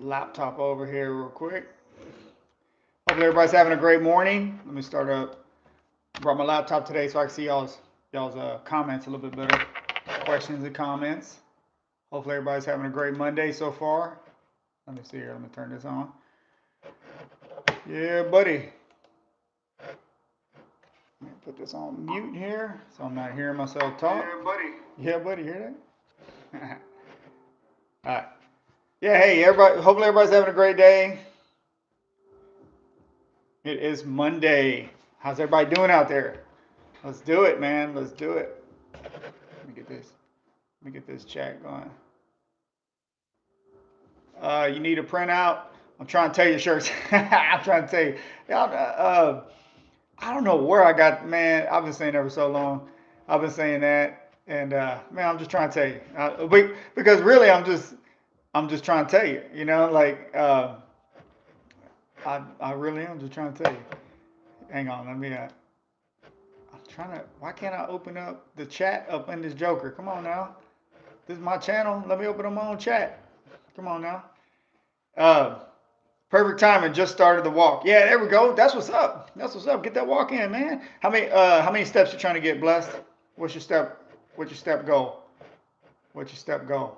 laptop over here real quick. Hopefully everybody's having a great morning. Let me start up. Brought my laptop today so I can see y'all's comments a little bit better. Questions and comments. Hopefully everybody's having a great Monday so far. Let me see here. Let me turn this on. Yeah, buddy. Let me put this on mute here so I'm not hearing myself talk. Yeah, buddy. Yeah, buddy. Hear that? All right. Yeah, hey, everybody. Hopefully everybody's having a great day. It is Monday. How's everybody doing out there? Let's do it, man. Let's do it. Let me get this. Let me get this chat going. You need a printout. I'm trying to tell you, shirts. I'm trying to tell you. Y'all, I don't know where I got. Man, I've been saying that for so long. I've been saying that, and man, I'm just trying to tell you. Because really, I'm just trying to tell you. I really am just trying to tell you. Hang on, let me. I'm trying to. Why can't I open up the chat up in this Joker? Come on now. This is my channel. Let me open up my own chat. Come on now. Uh, Perfect timing. Just started the walk. Yeah, there we go. That's what's up. That's what's up. Get that walk in, man. How many steps you trying to get, blessed? What's your step? What's your step goal? What's your step goal?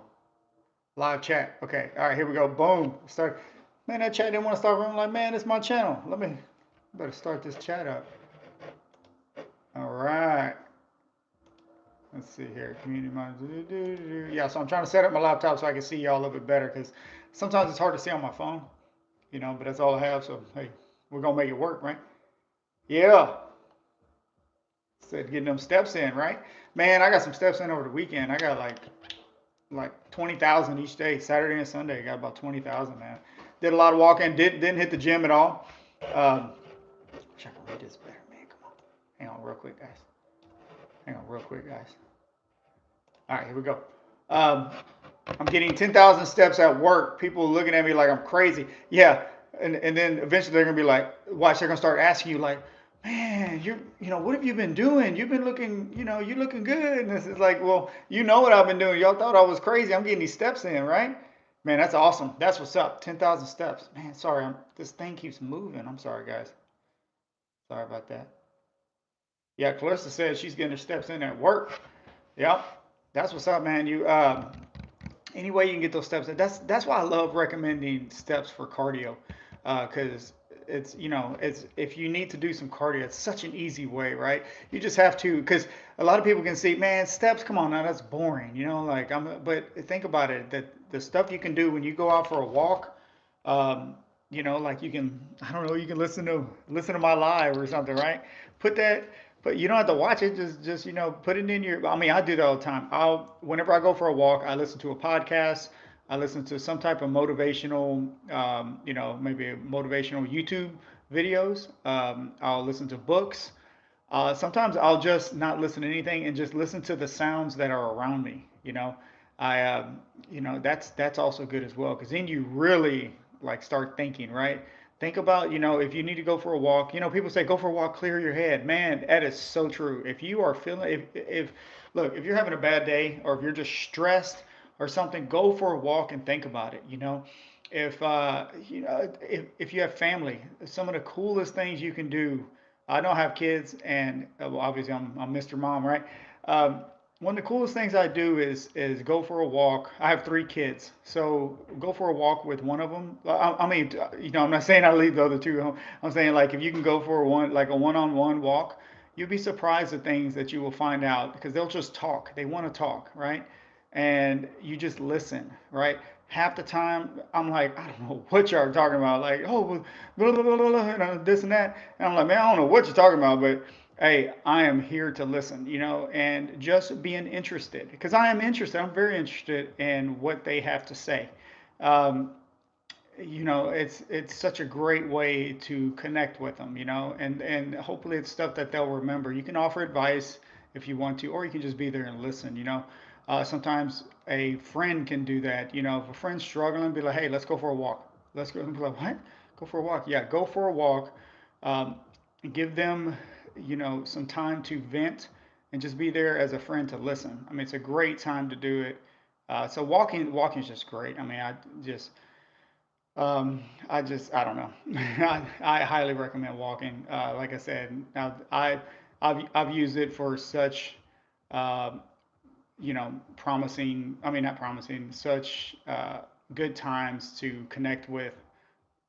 Live chat. Okay. All right. Here we go. Boom. Start. Man, that chat didn't want to start running. Like, man, it's my channel. Better start this chat up. All right. Let's see here. Community monitor. Yeah. So I'm trying to set up my laptop so I can see y'all a little bit better because sometimes it's hard to see on my phone. But that's all I have. So hey, we're gonna make it work, right? Yeah. Said getting them steps in, right? Man, I got some steps in over the weekend. I got like 20,000 each day. Saturday and Sunday, I got about 20,000, man. Did a lot of walking. Didn't hit the gym at all. Wish I could read this better, man. Come on. Hang on, real quick, guys. Hang on, real quick, guys. All right, here we go. Um, I'm getting 10,000 steps at work. People looking at me like I'm crazy. Yeah, and then eventually they're gonna be like, watch, they're gonna start asking you like, man, what have you been doing? You've been looking, you looking good. And it's like, well, you know what I've been doing. Y'all thought I was crazy. I'm getting these steps in, right? Man, that's awesome. That's what's up. 10,000 steps. Man, sorry, this thing keeps moving. I'm sorry, guys. Sorry about that. Yeah, Clarissa says she's getting her steps in at work. Yep, that's what's up, man. Any way you can get those steps. That's why I love recommending steps for cardio, because it's if you need to do some cardio, it's such an easy way, right? You just have to, because a lot of people can see, man, steps. Come on now, that's boring, Like but think about it, that the stuff you can do when you go out for a walk, like you can, I don't know, you can listen to my live or something, right? Put that, but you don't have to watch it. Just put it in your. I mean, I do that all the time. Whenever I go for a walk, I listen to a podcast. I listen to some type of motivational, maybe motivational YouTube videos. I'll listen to books. Sometimes I'll just not listen to anything and just listen to the sounds that are around me. I, that's also good as well because then you really like start thinking, right? Think about, if you need to go for a walk. People say go for a walk, clear your head. Man, that is so true. If you are feeling, if look, if you're having a bad day or if you're just stressed or something, go for a walk and think about it. If you have family, some of the coolest things you can do. I don't have kids, and well, obviously I'm Mr. Mom, right? Um, One of the coolest things I do is go for a walk. I have three kids, so go for a walk with one of them. I mean, I'm not saying I leave the other two home. I'm saying like if you can go for a one-on-one walk, you'll be surprised at things that you will find out because they'll just talk. They want to talk, right? And you just listen, right? Half the time, I'm like, I don't know what y'all are talking about. Like, oh, blah, blah, blah, blah, this and that. And I'm like, man, I don't know what you're talking about, but hey, I am here to listen, and just being interested because I am interested. I'm very interested in what they have to say. Um, it's such a great way to connect with them, and hopefully it's stuff that they'll remember. You can offer advice if you want to, or you can just be there and listen. Sometimes a friend can do that. If a friend's struggling, be like, hey, let's go for a walk. Let's go. And be like, what? Go for a walk? Yeah, go for a walk. Um, Give them, some time to vent and just be there as a friend to listen. I mean, it's a great time to do it. So walking is just great. I mean, I just I don't know. I highly recommend walking. Like I said, I've used it for such, uh, promising, I mean, not promising, such good times to connect with,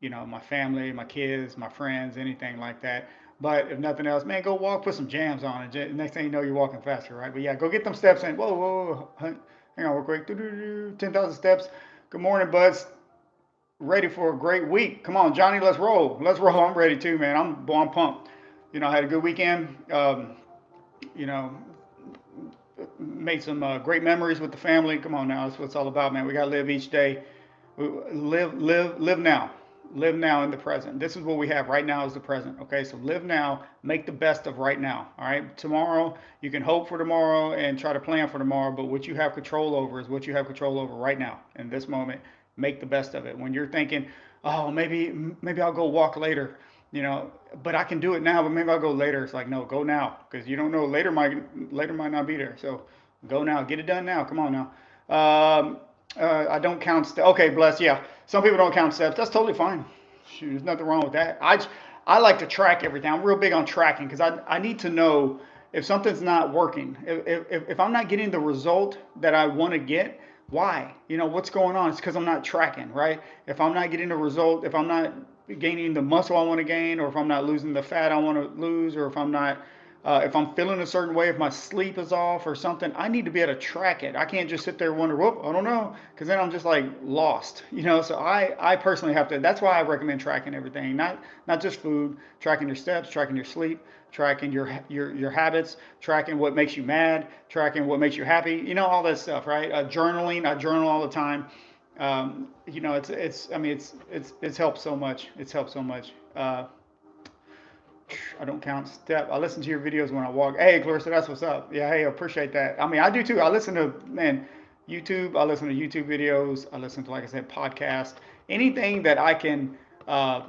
my family, my kids, my friends, anything like that. But if nothing else, man, go walk, put some jams on, and next thing you know, you're walking faster, right? But yeah, go get them steps in. Whoa, whoa, whoa. Hang on real quick. 10,000 steps. Good morning, buds. Ready for a great week. Come on, Johnny, let's roll. Let's roll. I'm ready too, man. I'm pumped. I had a good weekend. You know, made some great memories with the family. Come on now, that's what it's all about, man. We gotta live each day. Live now. Live now in the present. This is what we have right now is the present. Okay, so live now. Make the best of right now. All right. Tomorrow, you can hope for tomorrow and try to plan for tomorrow, but what you have control over is what you have control over right now in this moment. Make the best of it. When you're thinking, oh, maybe I'll go walk later, but I can do it now, but maybe I'll go later. It's like, no, go now because you don't know later might not be there. So go now. Get it done now. Come on now. I don't count steps. Okay, bless. Yeah, some people don't count steps. That's totally fine. Shoot, there's nothing wrong with that. I like to track everything. I'm real big on tracking because I need to know if something's not working. If I'm not getting the result that I want to get, why? What's going on? It's because I'm not tracking, right? If I'm not getting the result, if I'm not gaining the muscle I want to gain, or if I'm not losing the fat I want to lose, or if I'm feeling a certain way, if my sleep is off or something, I need to be able to track it. I can't just sit there and wonder, whoop, I don't know, because then I'm just like lost, So I personally have to. That's why I recommend tracking everything, not just food, tracking your steps, tracking your sleep, tracking your habits, tracking what makes you mad, tracking what makes you happy, all that stuff, right? Journaling, I journal all the time. It's I mean it's helped so much. It's helped so much. I don't count step. I listen to your videos when I walk. Hey, Clarissa, that's what's up. Yeah, hey, I appreciate that. I mean, I do too. I listen to, man, YouTube. I listen to YouTube videos. I listen to, like I said, podcasts. Anything that I can uh,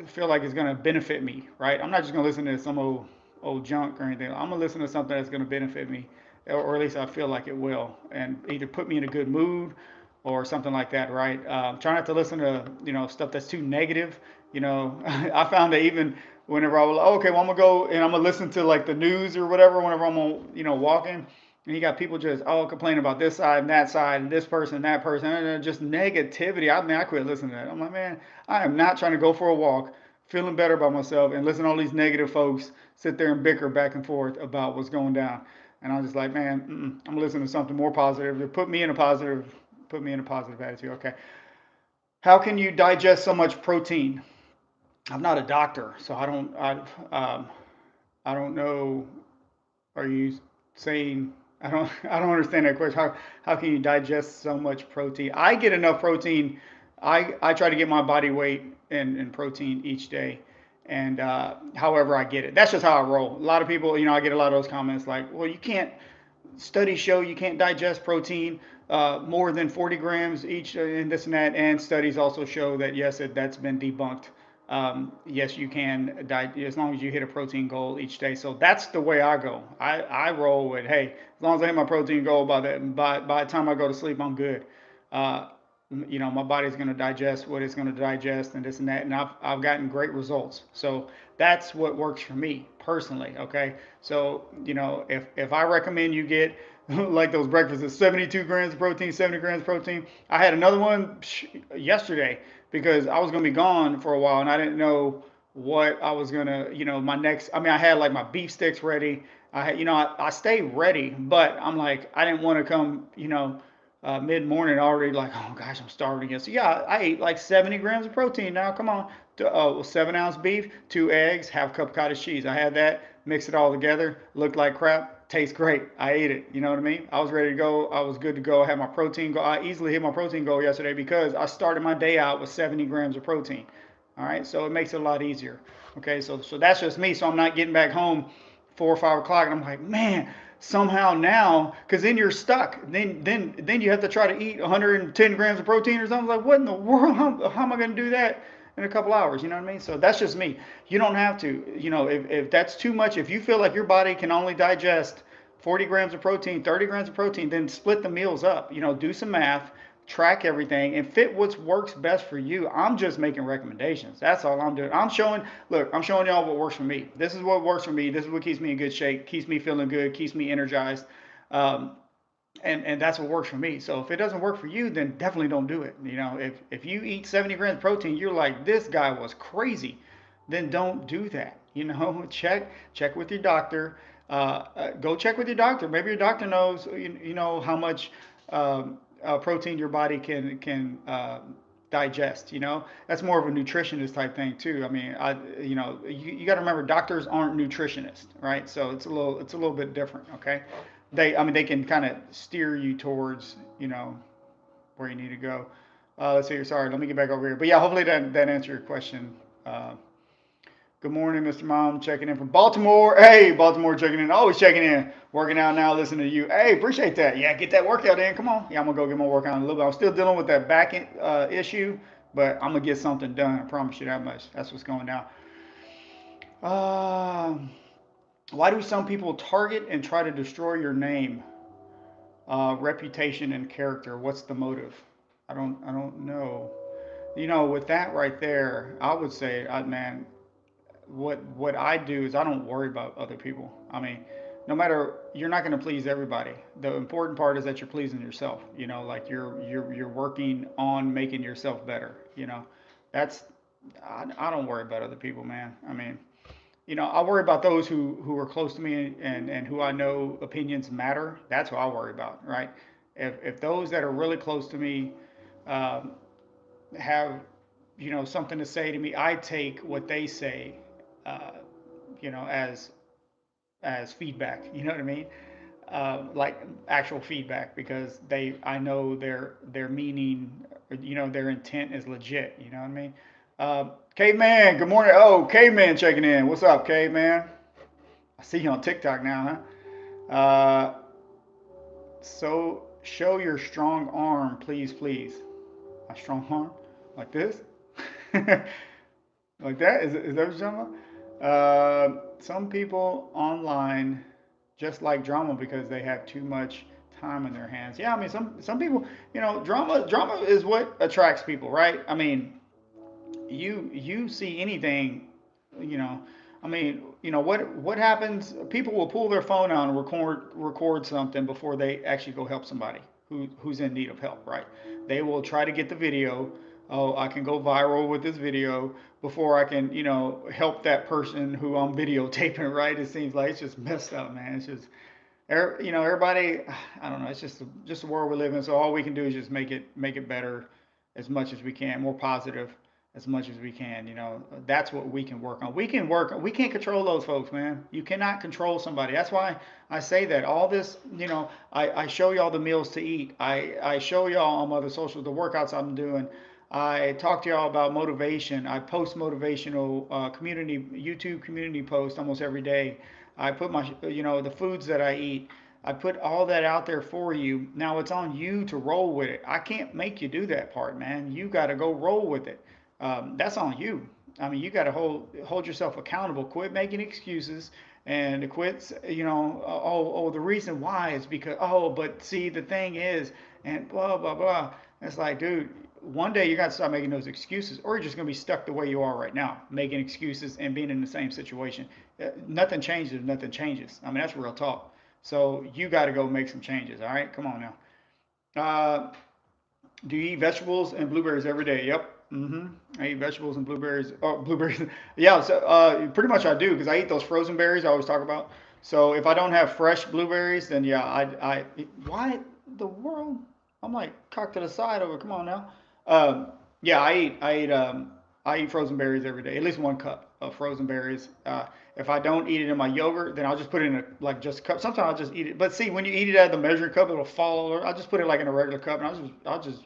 feel like is going to benefit me, right? I'm not just going to listen to some old junk or anything. I'm going to listen to something that's going to benefit me, or at least I feel like it will, and either put me in a good mood or something like that, right? Try not to listen to stuff that's too negative. I found that even whenever I was like, okay, well I'm gonna go and I'm gonna listen to like the news or whatever whenever I'm on, walking, and you got people just complaining about this side and this person and that person and just negativity. I mean, I quit listening to that. I'm like, man, I am not trying to go for a walk, feeling better about myself, and listen to all these negative folks sit there and bicker back and forth about what's going down. And I'm just like, man, I'm listening to something more positive to put me in a positive attitude. Okay. How can you digest so much protein? I'm not a doctor, so um, I don't know. Are you saying I don't understand that question. How can you digest so much protein? I get enough protein. I try to get my body weight in protein each day, and however I get it. That's just how I roll. A lot of people, I get a lot of those comments like, well, you can't. Studies show you can't digest protein more than 40 grams each, and this and that. And studies also show that yes, that's been debunked. Yes, you can as long as you hit a protein goal each day. So that's the way I go. I roll with, hey, as long as I hit my protein goal by the time I go to sleep, I'm good. Uh, my body's going to digest what it's going to digest and this and that, and I've gotten great results. So that's what works for me personally. Okay, so if I recommend you get like those breakfasts, 72 grams of protein, 70 grams of protein. I had another one yesterday because I was going to be gone for a while and I didn't know what I was going to, my next, I mean, I had like my beef sticks ready. I had, I stay ready, but I'm like, I didn't want to come, mid morning already like, oh gosh, I'm starving again. So yeah, I ate like 70 grams of protein now. Come on. 7-ounce beef, 2 eggs, half cup cottage cheese. I had that, mixed it all together, looked like crap, tastes great. I ate it. You know what I mean? I was ready to go. I was good to go. I had my protein goal. I easily hit my protein goal yesterday because I started my day out with 70 grams of protein. All right, so it makes it a lot easier. Okay, so that's just me. So I'm not getting back home 4 or 5 o'clock, and I'm like, man, somehow now, because then you're stuck. Then you have to try to eat 110 grams of protein or something. Like, what in the world? How am I going to do that in a couple hours? You know what I mean? So that's just me. You don't have to. If that's too much, if you feel like your body can only digest 40 grams of protein, 30 grams of protein, then split the meals up. Do some math. track everything, and fit what works best for you. I'm just making recommendations. That's all I'm doing. I'm showing y'all what works for me. This is what works for me. This is what keeps me in good shape, keeps me feeling good, keeps me energized. Um, and that's what works for me. So if it doesn't work for you, then definitely don't do it. If you eat 70 grams of protein, you're like, this guy was crazy, then don't do that. Check with your doctor. Go check with your doctor. Maybe your doctor knows you know how much protein your body can digest. That's more of a nutritionist type thing too. I mean, you got to remember doctors aren't nutritionists, right? So it's a little bit different. Okay, they can kind of steer you towards where you need to go. Let's see. Sorry, let me get back over here. But yeah, hopefully that answered your question. Uh, Good morning, Mr. Mom. Checking in from Baltimore. Hey, Baltimore checking in. Always checking in. Working out now, listening to you. Hey, appreciate that. Yeah, get that workout in. Come on. Yeah, I'm going to go get my workout in a little bit. I'm still dealing with that back issue, but I'm going to get something done. I promise you that much. That's what's going down. Uh, why do some people target and try to destroy your name, reputation, and character? What's the motive? I don't know. With that right there, I would say, man, what I do is I don't worry about other people. I mean, no matter you're not going to please everybody. The important part is that you're pleasing yourself. Like you're working on making yourself better. That's I don't worry about other people, man. I mean, I worry about those who are close to me and who I know opinions matter. That's what I worry about, right? If those that are really close to me um, have something to say to me, I take what they say uh, as feedback. You know what I mean? Like actual feedback because I know their meaning, their intent is legit. You know what I mean? Caveman, good morning. Oh, Caveman checking in. What's up, Caveman? I see you on TikTok now, huh? So show your strong arm, please, please. A strong arm, like this, like that. Is that what you're talking about? Some people online just like drama because they have too much time in their hands. Yeah, I mean some people, drama is what attracts people, right? I mean, you see anything, you know. I mean, what happens? People will pull their phone out and record something before they actually go help somebody who's in need of help, right? They will try to get the video. Oh, I can go viral with this video before I can, help that person who I'm videotaping, right? It seems like it's just messed up, man. It's just everybody. I don't know. It's just the world we live in. So all we can do is just make it better as much as we can, more positive as much as we can. That's what we can work on. We can work. We can't control those folks, man. You cannot control somebody. That's why I say that. All this, I show y'all the meals to eat. I show y'all on my other socials the workouts I'm doing. I talk to y'all about motivation. I post motivational community YouTube community posts almost every day. I put the foods that I eat. I put all that out there for you. Now it's on you to roll with it. I can't make you do that part, man. You got to go roll with it. That's on you. I mean, you got to hold yourself accountable. Quit making excuses and quit. The reason why is because but see the thing is, and blah blah blah. It's like, dude, one day you got to start making those excuses, or you're just gonna be stuck the way you are right now, making excuses and being in the same situation. Nothing changes if nothing changes. I mean, that's real talk. So you got to go make some changes. All right, come on now. Do you eat vegetables and blueberries every day? Yep. I eat vegetables and blueberries. Oh, blueberries. Yeah. So pretty much I do because I eat those frozen berries I always talk about. So if I don't have fresh blueberries, then yeah, why the world? I'm like cocked to the side over. Come on now. Yeah, I eat frozen berries every day. At least 1 cup of frozen berries. If I don't eat it in my yogurt, then I'll just put it in a like just a cup. Sometimes I'll just eat it. But see, when you eat it out of the measuring cup, it'll fall over. I'll just put it like in a regular cup, and I'll just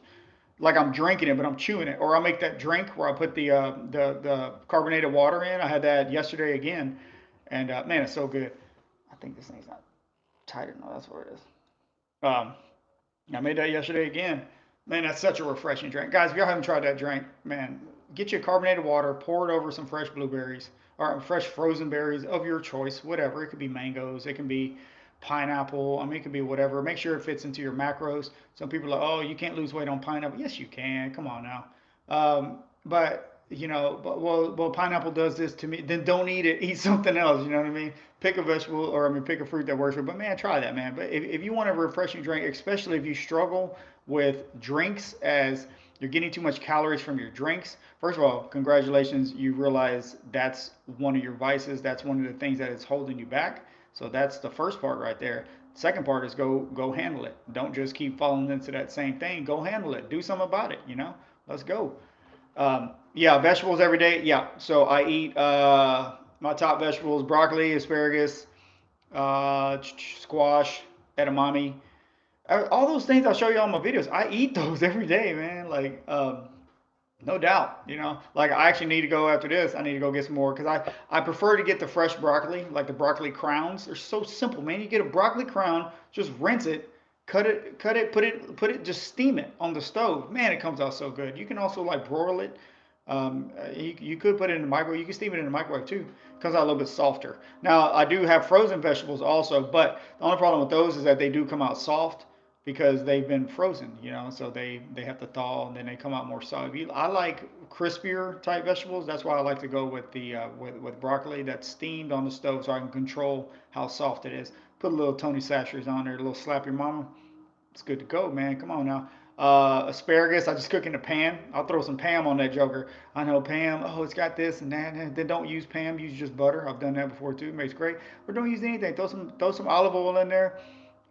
like I'm drinking it, but I'm chewing it. Or I'll make that drink where I put the carbonated water in. I had that yesterday again, and man, it's so good. I think this thing's not tight enough. That's what it is. Um, I made that yesterday again. Man, that's such a refreshing drink. Guys, if y'all haven't tried that drink, man, get you carbonated water, pour it over some fresh blueberries or fresh frozen berries of your choice, whatever. It could be mangoes, it can be pineapple. I mean, it could be whatever. Make sure it fits into your macros. Some people are like, oh, you can't lose weight on pineapple. Yes, you can. Come on now. But well, pineapple does this to me. Then don't eat it. Eat something else. You know what I mean? Pick a vegetable, or I mean, pick a fruit that works for you. But man, try that, man. But if you want a refreshing drink, especially if you struggle with drinks, as you're getting too much calories from your drinks. First of all, congratulations. You realize that's one of your vices. That's one of the things that is holding you back. So that's the first part right there. Second part is go handle it. Don't just keep falling into that same thing. Go handle it. Do something about it. Let's go. Yeah, vegetables every day. Yeah, so I eat my top vegetables: broccoli, asparagus, squash, edamame. All those things I'll show you on my videos. I eat those every day, man. Like, no doubt. Like I actually need to go after this. I need to go get some more because I prefer to get the fresh broccoli, like the broccoli crowns. They're so simple, man. You get a broccoli crown, just rinse it, cut it, put it, just steam it on the stove. Man, it comes out so good. You can also like broil it. You could put it in the microwave. You can steam it in the microwave too. It comes out a little bit softer. Now I do have frozen vegetables also, but the only problem with those is that they do come out soft because they've been frozen, so they have to thaw and then they come out more soft. I like crispier type vegetables. That's why I like to go with the with broccoli that's steamed on the stove, so I can control how soft it is. Put a little Tony Chachere's on there, a little slap your mama. It's good to go, man. Come on now. Asparagus, I just cook in a pan. I'll throw some Pam on that joker. I know Pam. Oh, it's got this and that. And then don't use Pam. Use just butter. I've done that before too. It makes great. Or don't use anything. Throw some olive oil in there,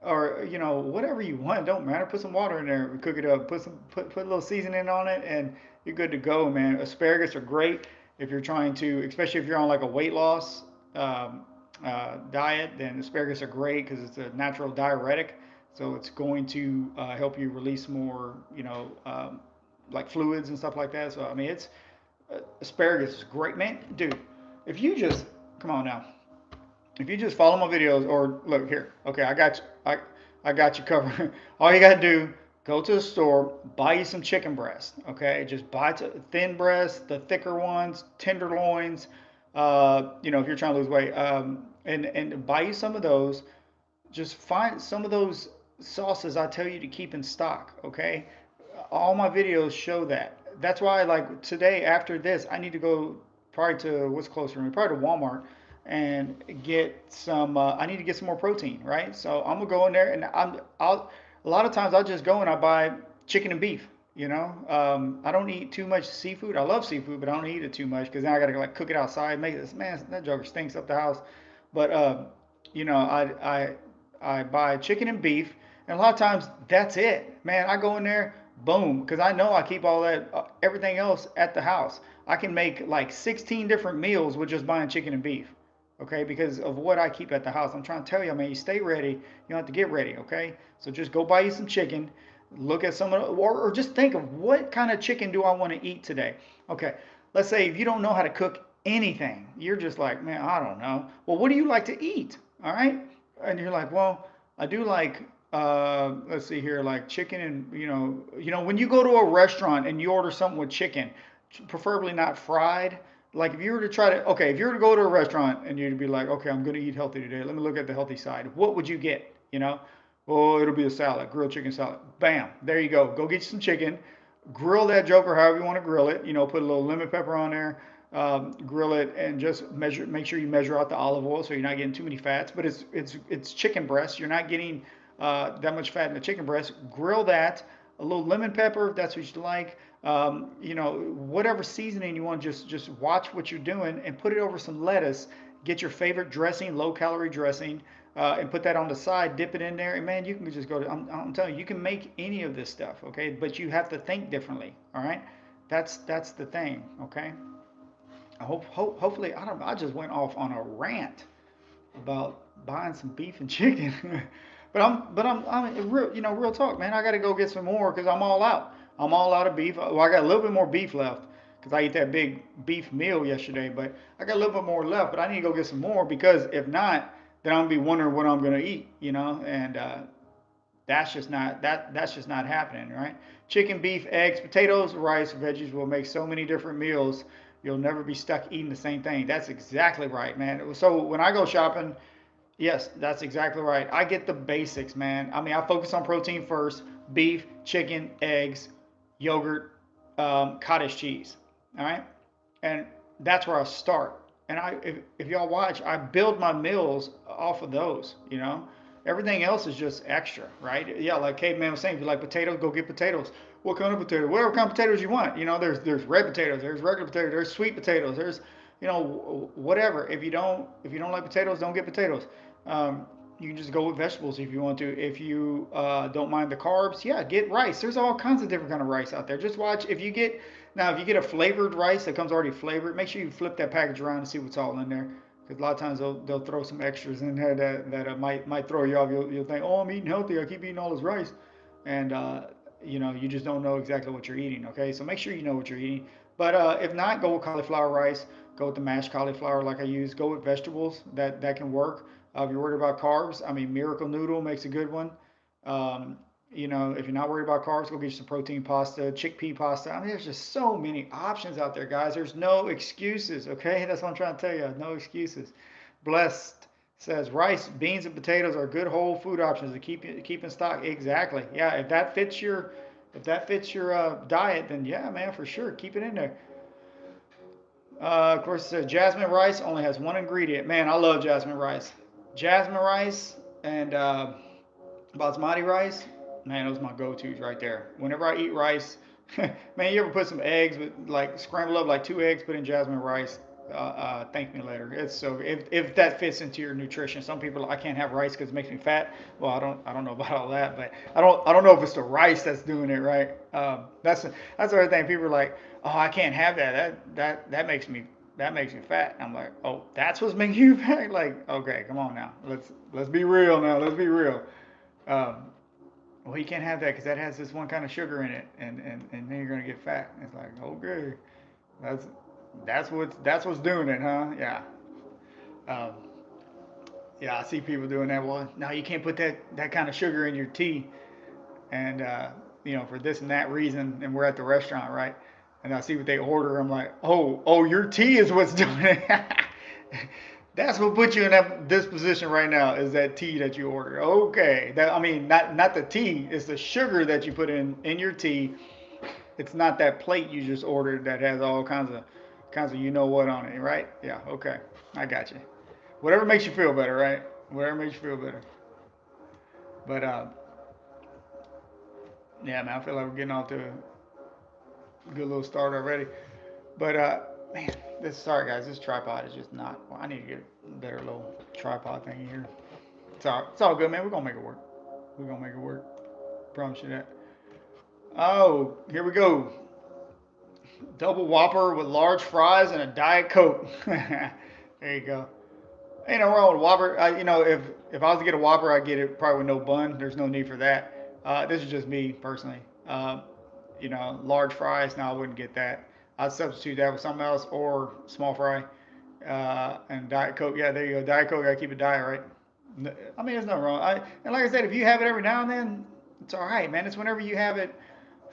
or whatever you want. Don't matter. Put some water in there. Cook it up. Put a little seasoning on it, and you're good to go, man. Asparagus are great if you're trying to, especially if you're on like a weight loss diet. Then asparagus are great because it's a natural diuretic. So it's going to help you release more, like fluids and stuff like that. So I mean, asparagus is great, man, dude. If you just come on now, if you just follow my videos or look here, okay, I got you, I got you covered. All you gotta do, go to the store, buy you some chicken breast, okay? Just buy thin breasts, the thicker ones, tenderloins. If you're trying to lose weight, and buy you some of those. Just find some of those sauces I tell you to keep in stock, okay? All my videos show that. That's why, like today, after this, I need to go probably to what's closer to me, probably to Walmart, and get some. I need to get some more protein, right? So I'm gonna go in there, and I'll. A lot of times I'll just go and I buy chicken and beef. I don't eat too much seafood. I love seafood, but I don't eat it too much because then I gotta like cook it outside, make this. Man, that joker stinks up the house. But I buy chicken and beef, and a lot of times that's it. Man, I go in there, boom, because I know I keep all that everything else at the house. I can make like 16 different meals with just buying chicken and beef. Okay, because of what I keep at the house. I'm trying to tell you, man, you stay ready. You don't have to get ready. Okay, so just go buy you some chicken. Look at some of the, or just think of what kind of chicken do I want to eat today. Okay, let's say if you don't know how to cook anything, you're just like, man, I don't know. Well, what do you like to eat? All right, and you're like, well, I do like let's see here, like chicken and when you go to a restaurant and you order something with chicken, preferably not fried. Like if you were to try to, okay, if you were to go to a restaurant and you'd be like, okay, I'm going to eat healthy today. Let me look at the healthy side. What would you get? Oh, it'll be a salad, grilled chicken salad. Bam, there you go. Go get you some chicken, grill that joker however you want to grill it. Put a little lemon pepper on there, grill it, and just make sure you measure out the olive oil so you're not getting too many fats. But it's chicken breast. You're not getting that much fat in the chicken breast. Grill that. A little lemon pepper if that's what you like. Whatever seasoning you want. Just watch what you're doing and put it over some lettuce. Get your favorite dressing, low calorie dressing, and put that on the side. Dip it in there, and man, you can just go to. I'm telling you, you can make any of this stuff. Okay, but you have to think differently. All right, that's the thing. Okay. Hopefully, I don't. I just went off on a rant about buying some beef and chicken. but I'm real talk, man. I got to go get some more because I'm all out. I'm all out of beef. Well, I got a little bit more beef left because I ate that big beef meal yesterday. But I got a little bit more left. But I need to go get some more because if not, then I'm gonna be wondering what I'm gonna eat. And that's just not happening, right? Chicken, beef, eggs, potatoes, rice, veggies will make so many different meals. You'll never be stuck eating the same thing. That's exactly right, man. So when I go shopping, Yes, that's exactly right. I get the basics, man. I mean, I focus on protein first: beef, chicken, eggs, yogurt, cottage cheese. All right, and that's where I start. And if y'all watch, I build my meals off of those. Everything else is just extra, right? Yeah, like Caveman was saying, if you like potatoes, go get potatoes. What kind of potato? Whatever kind of potatoes you want. There's red potatoes, there's regular potatoes, there's sweet potatoes, there's whatever. If you don't like potatoes, don't get potatoes. Um, you can just go with vegetables if you want to. If you don't mind the carbs, yeah, get rice. There's all kinds of different kind of rice out there. Just watch. If you get a flavored rice that comes already flavored, make sure you flip that package around and see what's all in there. Because a lot of times they'll throw some extras in there that might throw you off. You'll think, oh, I'm eating healthy. I keep eating all this rice, and you just don't know exactly what you're eating. Okay, so make sure you know what you're eating. But if not, go with cauliflower rice. Go with the mashed cauliflower like I use. Go with vegetables. That can work. If you're worried about carbs, I mean, Miracle Noodle makes a good one. Um, if you're not worried about carbs, go get you some protein pasta, chickpea pasta. I mean, there's just so many options out there, guys. There's no excuses, okay? That's what I'm trying to tell you. No excuses. Blessed says rice, beans, and potatoes are good whole food options to keep in stock. Exactly. Yeah, if that fits your diet, then yeah, man, for sure, keep it in there. Of course, jasmine rice only has one ingredient. Man, I love jasmine rice. Jasmine rice and basmati rice, man, those are my go-tos right there. Whenever I eat rice, man, you ever put some eggs, with like scramble up like 2 eggs, put in jasmine rice. Thank me later. It's so if that fits into your nutrition. Some people I can't have rice because it makes me fat. Well, I don't know about all that, but I don't know if it's the rice that's doing it right. That's the other thing. People are like, oh, I can't have that. That makes me fat. I'm like, oh, that's what's making you fat. Like, okay, come on now. Let's be real now. Let's be real. Um, well, you can't have that because that has this one kind of sugar in it, and then you're gonna get fat. It's like, okay, that's that's what's doing it, huh? Yeah. Um, yeah, I see people doing that. Well, no, you can't put that kind of sugar in your tea, and for this and that reason. And we're at the restaurant, right? And I see what they order. I'm like, oh, your tea is what's doing it. That's what put you in this position right now is that tea that you ordered. Okay, that I mean not the tea, it's the sugar that you put in your tea. It's not that plate you just ordered that has all kinds of you know what on it, right? Yeah, okay, I got you. Whatever makes you feel better, right? Whatever makes you feel better. But yeah, man, I feel like we're getting off to a good little start already. But man, sorry guys, this tripod is just not. Well, I need to get a better little tripod thing here. It's all good, man. We're gonna make it work. We're gonna make it work. Promise you that. Oh, here we go. Double Whopper with large fries and a Diet Coke. There you go. Ain't no wrong with Whopper. If I was to get a Whopper, I'd get it probably with no bun. There's no need for that. This is just me personally. Large fries. No, I wouldn't get that. I'd substitute that with something else or small fry. And Diet Coke. Yeah, there you go. Diet Coke. Gotta keep it diet, right? I mean, there's nothing wrong. And like I said, if you have it every now and then, it's all right, man. It's whenever you have it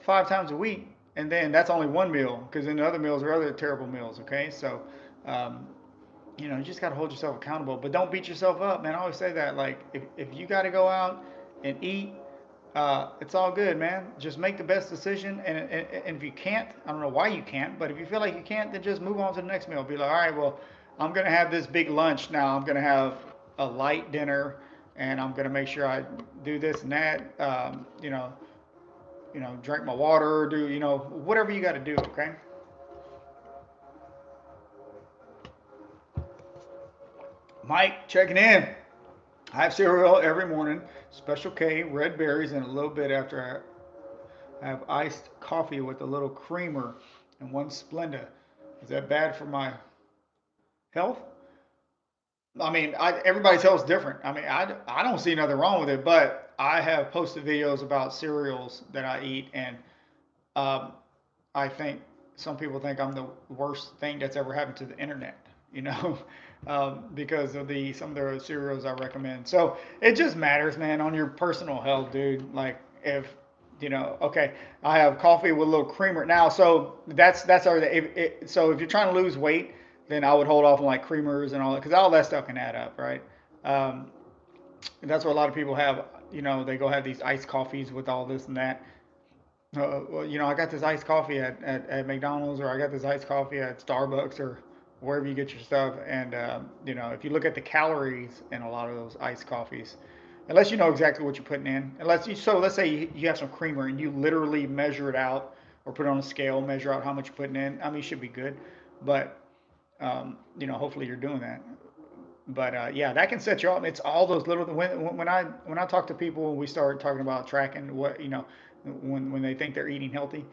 5 times a week, and then that's only one meal, because then the other meals are other terrible meals. Okay, so um, you just got to hold yourself accountable, but don't beat yourself up, man. I always say that. Like, if you got to go out and eat, it's all good, man. Just make the best decision, and if you can't, I don't know why you can't, but if you feel like you can't, then just move on to the next meal. Be like, all right, well, I'm gonna have this big lunch now. I'm gonna have a light dinner, and I'm gonna make sure I do this and that. Drink my water, do whatever you got to do. Okay. Mike checking in. I have cereal every morning, Special K, red berries, and a little bit after I have iced coffee with a little creamer and one Splenda. Is that bad for my health? I mean, everybody's health's different. I mean, I don't see nothing wrong with it, but I have posted videos about cereals that I eat, and um, I think some people think I'm the worst thing that's ever happened to the internet, because of some of the cereals I recommend. So it just matters, man, on your personal health, dude. Like if okay, I have coffee with a little creamer now. So that's our. So if you're trying to lose weight, then I would hold off on like creamers and all that, because all that stuff can add up, right? Um, and that's what a lot of people have. You know, they go have these iced coffees with all this and that. Well, you know, I got this iced coffee at McDonald's, or I got this iced coffee at Starbucks, or wherever you get your stuff. And, you know, if you look at the calories in a lot of those iced coffees, unless you know exactly what you're putting in, unless you, so let's say you have some creamer and you literally measure it out or put it on a scale, measure out how much you're putting in. I mean, it should be good. But, you know, hopefully you're doing that. But yeah, that can set you up. It's all those little when I talk to people and we start talking about tracking what you know when they think they're eating healthy,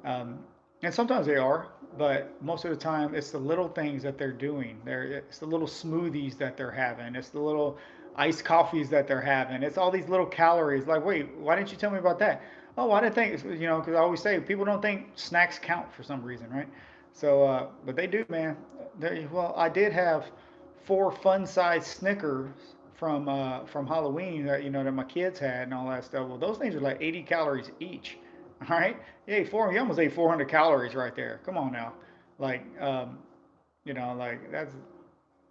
um, and sometimes they are, but most of the time it's the little things that they're doing. It's the little smoothies that they're having. It's the little iced coffees that they're having. It's all these little calories. Like, wait, why didn't you tell me about that? Oh, I didn't think, you know, because I always say people don't think snacks count for some reason, right? So, but they do, man. Well, I did have four fun-sized Snickers from Halloween that you know that my kids had and all that stuff. Well, those things are like 80 calories each. All right, yeah, you almost ate 400 calories right there. Come on now, like you know, like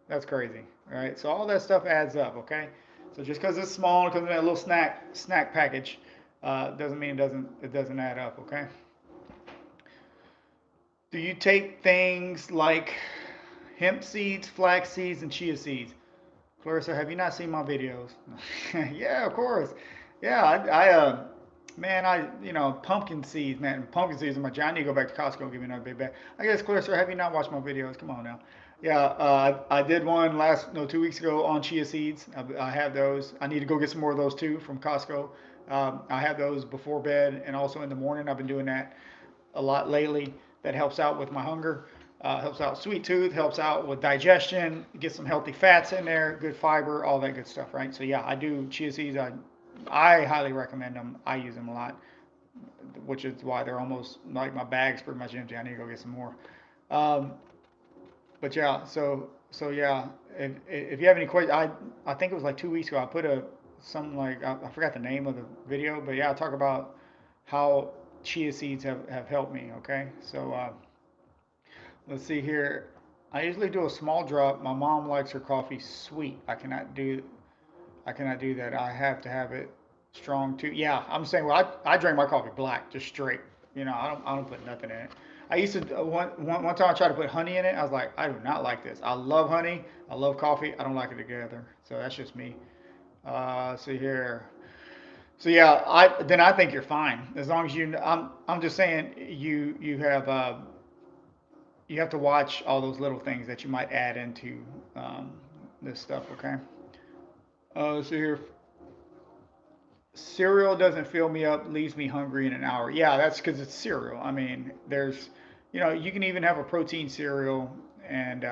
that's crazy, right? So all that stuff adds up, okay? So just because it's small, because of that little snack package, doesn't mean it doesn't add up, okay? Do you take things like hemp seeds, flax seeds, and chia seeds? Clarissa, have you not seen my videos? Yeah, of course. Yeah, man, you know, pumpkin seeds, man, pumpkin seeds in my I need to go back to Costco and give me another big bag. I guess, Clarissa, have you not watched my videos? Come on now. Yeah, I did one last, no, 2 weeks ago on chia seeds. I have those. I need to go get some more of those too from Costco. I have those before bed and also in the morning. I've been doing that a lot lately. That helps out with my hunger, helps out sweet tooth, helps out with digestion, get some healthy fats in there, good fiber, all that good stuff, right? So yeah, I do chia seeds. I highly recommend them. I use them a lot, which is why they're almost like my bag's pretty much empty. I need to go get some more. Um, but yeah, so yeah, if you have any questions, I think it was like 2 weeks ago. I put a something like I forgot the name of the video, but yeah, I talk about how chia seeds have helped me. Okay, so let's see here. I usually do a small drop. My mom likes her coffee sweet. I cannot do that. I have to have it strong too. Yeah, I'm saying, well, I drink my coffee black, just straight. You know, I don't put nothing in it. I used to one time I tried to put honey in it. I was like, I do not like this. I love honey. I love coffee. I don't like it together. So that's just me. See here. So yeah, I think you're fine as long as you. I'm just saying you have to watch all those little things that you might add into um, this stuff. Okay. So here, cereal doesn't fill me up, leaves me hungry in an hour. Yeah, that's because it's cereal. I mean, you know, you can even have a protein cereal and,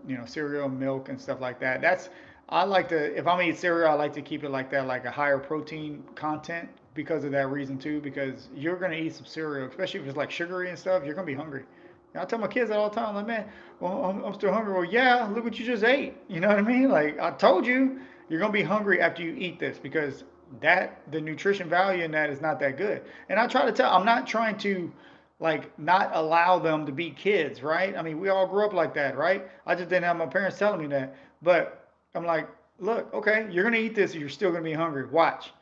you know, cereal, milk, and stuff like that. I like to, if I'm eating cereal, I like to keep it like that, like a higher protein content because of that reason too, because you're going to eat some cereal, especially if it's like sugary and stuff, you're going to be hungry. And I tell my kids that all the time, like, man, well, I'm still hungry. Well, yeah, look what you just ate. You know what I mean? Like, I told you, you're going to be hungry after you eat this because the nutrition value in that is not that good. And I try to tell, I'm not trying to like not allow them to be kids, right? I mean, we all grew up like that, right? I just didn't have my parents telling me that. But I'm like, look, okay, you're going to eat this and you're still going to be hungry. Watch.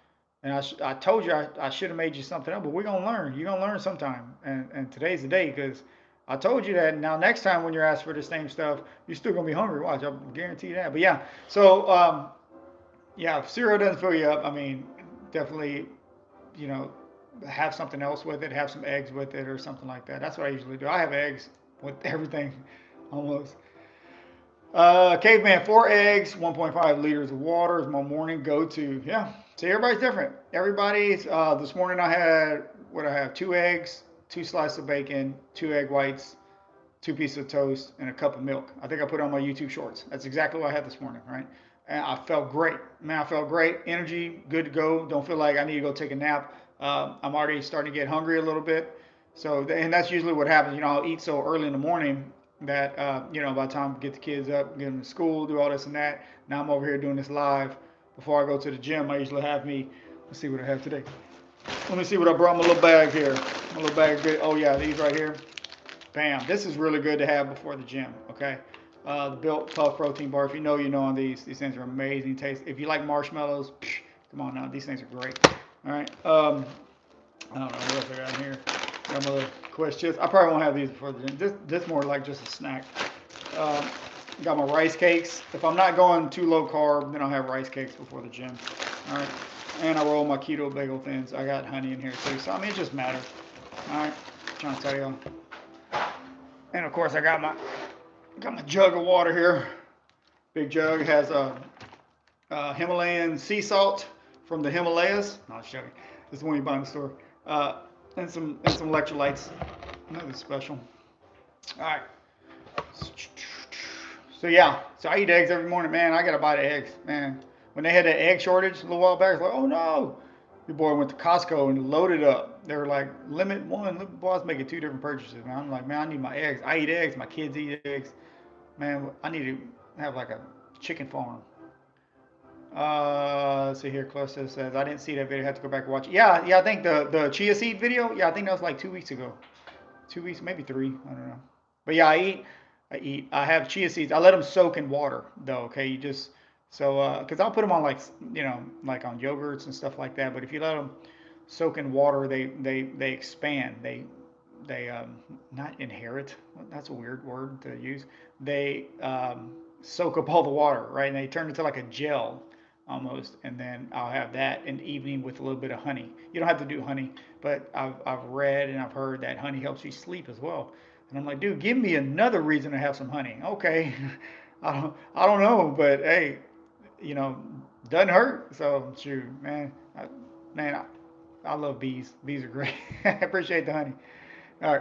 And I told you I should have made you something else, but we're going to learn. You're going to learn sometime. And today's the day because I told you that. Now, next time when you're asked for the same stuff, you're still going to be hungry. Watch, I'll guarantee you that. But yeah, so yeah, if cereal doesn't fill you up, I mean, definitely, you know, have something else with it, have some eggs with it or something like that. That's what I usually do. I have eggs with everything almost. Caveman, 4 eggs, 1.5 liters of water is my morning go to. Yeah, see, everybody's different. This morning I had, what I have, 2 eggs, 2 slices of bacon, 2 egg whites, 2 pieces of toast, and a cup of milk. I think I put it on my YouTube shorts. That's exactly what I had this morning, right? And I felt great. Man, I felt great. Energy, good to go. Don't feel like I need to go take a nap. I'm already starting to get hungry a little bit. So, and that's usually what happens. You know, I'll eat so early in the morning that, you know, by the time I get the kids up, get them to school, do all this and that. Now I'm over here doing this live. Before I go to the gym, I usually have me, let's see what I have today. Let me see what I brought in my little bag here. My little bag of good. Oh, yeah, these right here. Bam. This is really good to have before the gym, okay? The Built Puff Protein Bar. If you know, you know on these. These things are amazing taste. If you like marshmallows, psh, come on now. These things are great. All right. I don't know what else I got in here. Got my little Quest chips. I probably won't have these before the gym. This more like just a snack. Um, got my rice cakes. If I'm not going too low carb, then I'll have rice cakes before the gym. All right. And I roll my keto bagel thins. I got honey in here too. So I mean, it just matters. All right. I'm trying to tell you. And of course, I got my jug of water here. Big jug. It has Himalayan sea salt from the Himalayas. No, I'm joking. This is the one you buy in the store. And some electrolytes. Nothing special. All right. So yeah, so I eat eggs every morning, man. I gotta buy the eggs, man. When they had that egg shortage a little while back, it's like, oh no. Your boy went to Costco and loaded up. They were like, limit one. Look, boy, I was making two different purchases, man. I'm like, man, I need my eggs. I eat eggs. My kids eat eggs. Man, I need to have like a chicken farm. Let's see here. Closest says I didn't see that video. I have to go back and watch it. Yeah, yeah. I think the chia seed video. Yeah, I think that was like 2 weeks ago. 2 weeks, maybe three. I don't know. But yeah, I eat. I have chia seeds. I let them soak in water though. Okay, you just so because I'll put them on like like on yogurts and stuff like that. But if you let them soak in water, they expand. They not inherit. That's a weird word to use. They soak up all the water, right? And they turn into like a gel almost. And then I'll have that in the evening with a little bit of honey. You don't have to do honey, but I've read and I've heard that honey helps you sleep as well. And I'm like, dude, give me another reason to have some honey. Okay, I don't know, but hey, you know, doesn't hurt. So shoot, man, I love bees. Bees are great. I appreciate the honey. All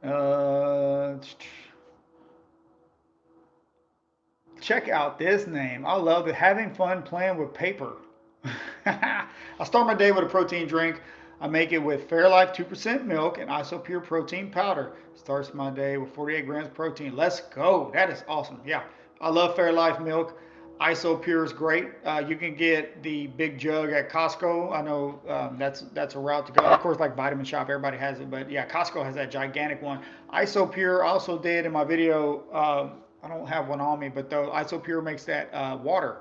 right. Uh, Check out this name. I love it. Having fun playing with paper. I start my day with a protein drink. I make it with Fairlife 2% milk and Isopure protein powder. Starts my day with 48 grams of protein. Let's go. That is awesome. Yeah, I love Fairlife milk. Isopure is great. You can get the big jug at Costco. I know that's a route to go. Of course, like Vitamin Shop, everybody has it, but yeah, Costco has that gigantic one. Isopure also did in my video. I don't have one on me, but though Isopure makes that water,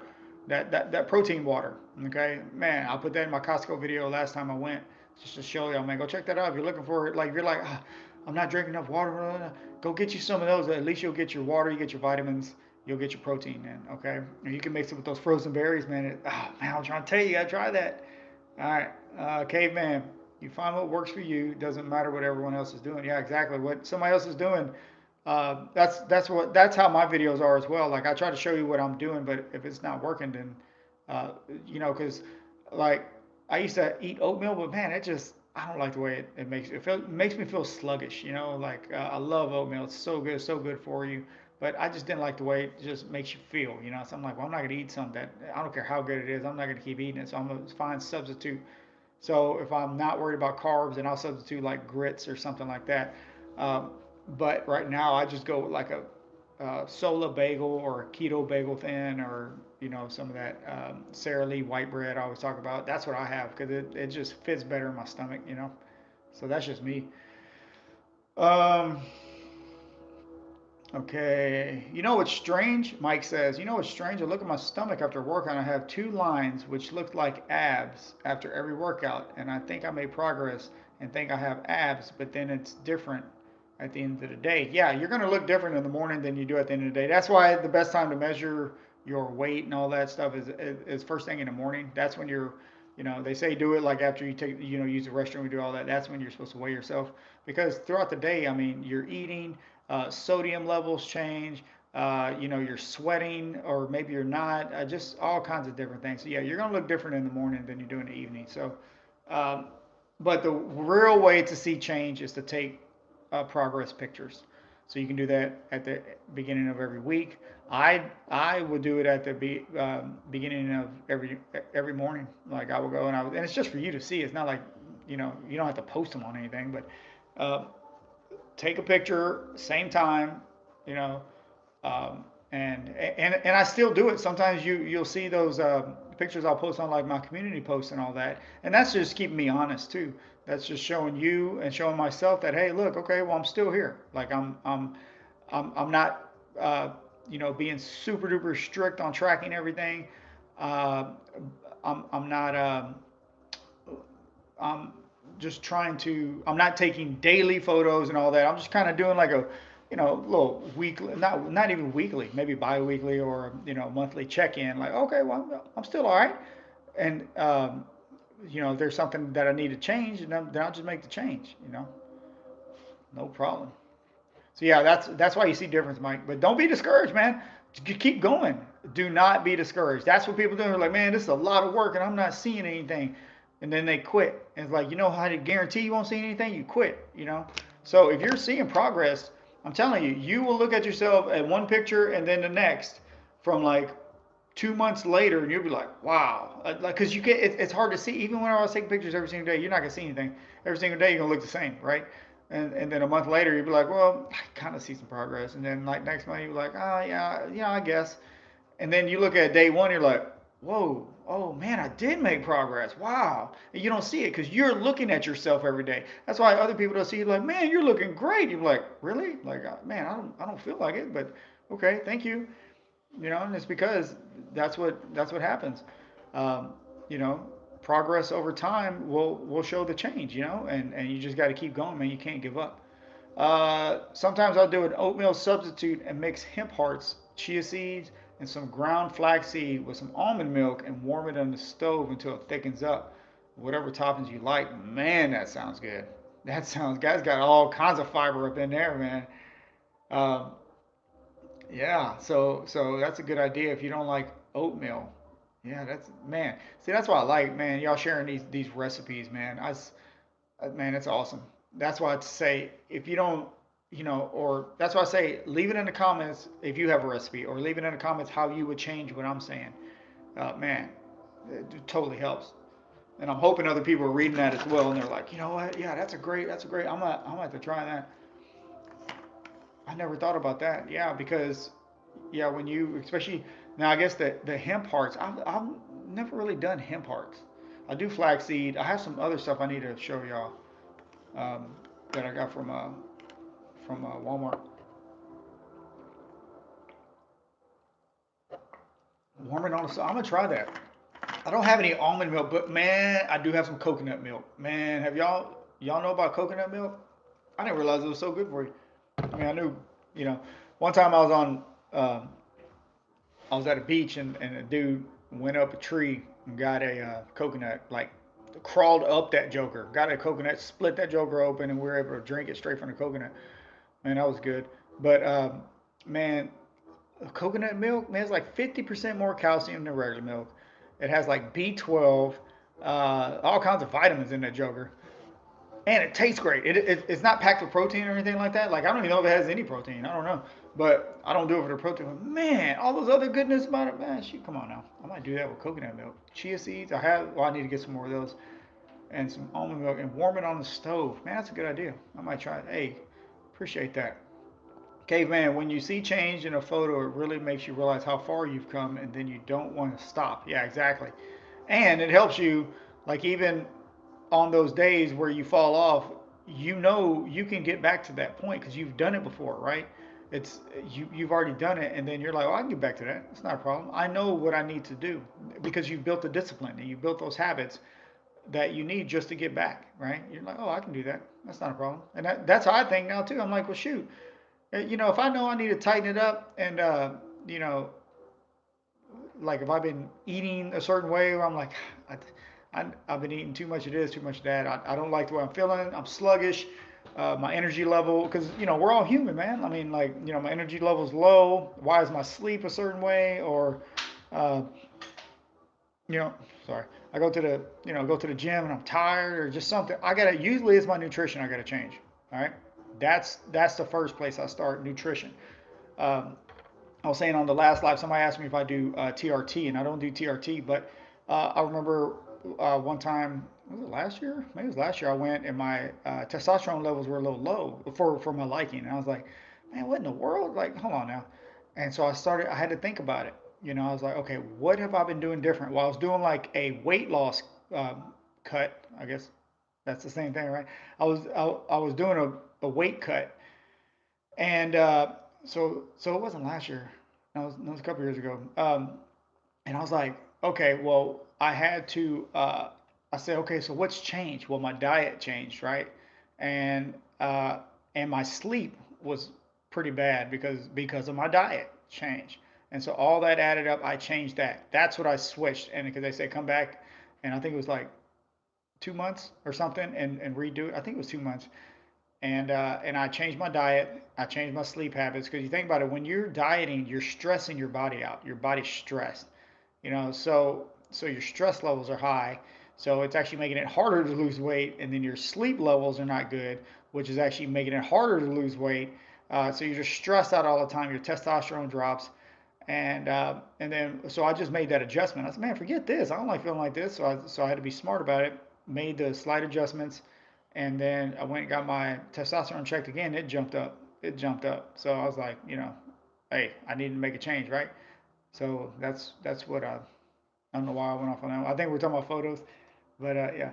that protein water. Okay, man, I'll put that in my Costco video last time I went, just to show y'all, man. Go check that out if you're looking for it. Like if you're like, "Ah, I'm not drinking enough water. Go get you some of those. At least you'll get your water, you get your vitamins, you'll get your protein in. Okay, and you can mix it with those frozen berries, man. Oh man, I'm trying to tell you, you gotta try that. All right, caveman, you find what works for you. Doesn't matter what everyone else is doing. Yeah, exactly. What somebody else is doing, that's how my videos are as well. Like I try to show you what I'm doing, but if it's not working, then uh, because like I used to eat oatmeal, but man, it just I don't like the way it makes me feel sluggish. Like I love oatmeal. It's so good for you. But I just didn't like the way it just makes you feel. So I'm like, well, I'm not gonna eat something that I don't care how good it is. I'm not gonna keep eating it. So I'm gonna find substitute. So if I'm not worried about carbs, then I'll substitute like grits or something like that. Um, but right now, I just go with like a Sola bagel or a keto bagel thin or some of that Sara Lee white bread I always talk about. That's what I have because it just fits better in my stomach. So that's just me. Um, Okay. You know what's strange? Mike says, you know what's strange? I look at my stomach after a workout and I have two lines which look like abs after every workout. And I think I made progress and think I have abs, but then it's different at the end of the day. Yeah, you're going to look different in the morning than you do at the end of the day. That's why the best time to measure your weight and all that stuff is first thing in the morning. That's when they say do it like after you use the restroom, and do all that. That's when you're supposed to weigh yourself because throughout the day, I mean, you're eating, sodium levels change. You're sweating, or maybe you're not. Just all kinds of different things. So yeah, you're gonna look different in the morning than you do in the evening. So, um, but the real way to see change is to take progress pictures. So you can do that at the beginning of every week. I would do it at the beginning of every morning. Like I will go and it's just for you to see. It's not like you don't have to post them on anything, but uh, take a picture, same time, you know, and I still do it. Sometimes you'll see those pictures I'll post on like my community posts and all that, and that's just keeping me honest too. That's just showing you and showing myself that hey, look, okay, well I'm still here. Like I'm not. uh, being super duper strict on tracking everything. Uh, I'm not. I'm just trying to. I'm not taking daily photos and all that. I'm just kind of doing like a, little weekly, not even weekly, maybe bi-weekly or monthly check-in. Like, okay, well, I'm still all right. And if there's something that I need to change, then I'll just make the change. No problem. So yeah, that's why you see difference, Mike. But don't be discouraged, man. Keep going. Do not be discouraged. That's what people do. They're like, man, this is a lot of work and I'm not seeing anything. And then they quit. And it's like, you know how to guarantee you won't see anything? You quit. So if you're seeing progress, I'm telling you, you will look at yourself at one picture and then the next from like 2 months later, and you'll be like, wow. Like, because you get, it's hard to see. Even when I was taking pictures every single day, you're not going to see anything. Every single day, you're going to look the same, right? And then a month later, you'll be like, well, I kind of see some progress. And then like next month, you're like, oh, yeah, I guess. And then you look at day one, you're like, whoa, oh man, I did make progress. Wow. And you don't see it because you're looking at yourself every day. That's why other people don't see you like, man, you're looking great. You're like, really? Like, man, I don't feel like it, but okay, thank you. And it's because that's what happens. Um, you know, Progress over time will show the change. And you just got to keep going, man. You can't give up. Sometimes I'll do an oatmeal substitute and mix hemp hearts, chia seeds, and some ground flaxseed with some almond milk and warm it on the stove until it thickens up. Whatever toppings you like, man, that sounds good. Guys got all kinds of fiber up in there, man. Um, yeah, so that's a good idea if you don't like oatmeal. Yeah, that's man. See, that's why I like, man. Y'all sharing these recipes, man. Man, it's awesome. That's why I say if you don't, or that's why I say leave it in the comments if you have a recipe, or leave it in the comments how you would change what I'm saying. Man, it totally helps. And I'm hoping other people are reading that as well, and they're like, you know what? Yeah, that's a great. I'm gonna have to try that. I never thought about that. Yeah, because yeah, when you especially now, I guess the hemp hearts. I've never really done hemp hearts. I do flaxseed. I have some other stuff I need to show y'all um, that I got from Walmart. Warming on the stove. I'm gonna try that. I don't have any almond milk, but man, I do have some coconut milk. Man, have y'all know about coconut milk? I didn't realize it was so good for you. I mean, I knew, you know, one time um, I was at a beach and a dude went up a tree and got a coconut, like crawled up that joker, got a coconut, split that joker open, and we were able to drink it straight from the coconut. Man, that was good. But man, coconut milk, man, it's like 50% more calcium than regular milk. It has like B12, all kinds of vitamins in that joker. And it tastes great. It's not packed with protein or anything like that. Like, I don't even know if it has any protein. I don't know. But I don't do it for the protein. But man, all those other goodness about it, man, shoot, come on now. I might do that with coconut milk. Chia seeds, well, I need to get some more of those. And some almond milk and warm it on the stove. Man, that's a good idea. I might try it. Hey, appreciate that. Caveman, when you see change in a photo, it really makes you realize how far you've come and then you don't want to stop. Yeah, exactly. And it helps you, like, even on those days where you fall off, you can get back to that point because you've done it before, right? You've already done it, and then you're like, oh, I can get back to that. It's not a problem. I know what I need to do because you've built the discipline and you built those habits that you need just to get back, right? You're like, oh, I can do that. That's not a problem. And that's how I think now too. I'm like, well, shoot, if I know I need to tighten it up, and you know, like if I've been eating a certain way, or I'm like, I've been eating too much of this, too much of that. I don't like the way I'm feeling. I'm sluggish. My energy level, because we're all human, man. I mean, like my energy level's low. Why is my sleep a certain way? Or uh, you know, sorry, I go to the gym and I'm tired or just something. Usually it's my nutrition I gotta change. All right, that's the first place I start, nutrition. Um, I was saying on the last live, somebody asked me if I do TRT, and I don't do TRT, but I remember one time, was it last year? Maybe it was last year. I went and my testosterone levels were a little low for my liking, and I was like, man, what in the world? Like, hold on now. And so I had to think about it. I was like, okay, what have I been doing different? Well, I was doing like a weight loss cut. I guess that's the same thing, right? I was doing a weight cut, and so it wasn't last year. No, it was a couple years ago. And I was like, okay, well, I had to. I said, okay, so what's changed? Well, my diet changed, right? And uh, and my sleep was pretty bad because of my diet change. And so all that added up, I changed that. That's what I switched. And because they said come back, and I think it was like 2 months or something, and redo it. I think it was 2 months. And I changed my diet. I changed my sleep habits because you think about it, when you're dieting, you're stressing your body out. Your body's stressed, so your stress levels are high. So it's actually making it harder to lose weight, and then your sleep levels are not good, which is actually making it harder to lose weight. So you're just stressed out all the time. Your testosterone drops, and then so I just made that adjustment. I said, man, forget this. I don't like feeling like this. So I had to be smart about it. Made the slight adjustments, and then I went and got my testosterone checked again. It jumped up. It jumped up. So I was like, hey, I need to make a change, right? So that's what I don't know why I went off on that. I think we're talking about photos, but yeah.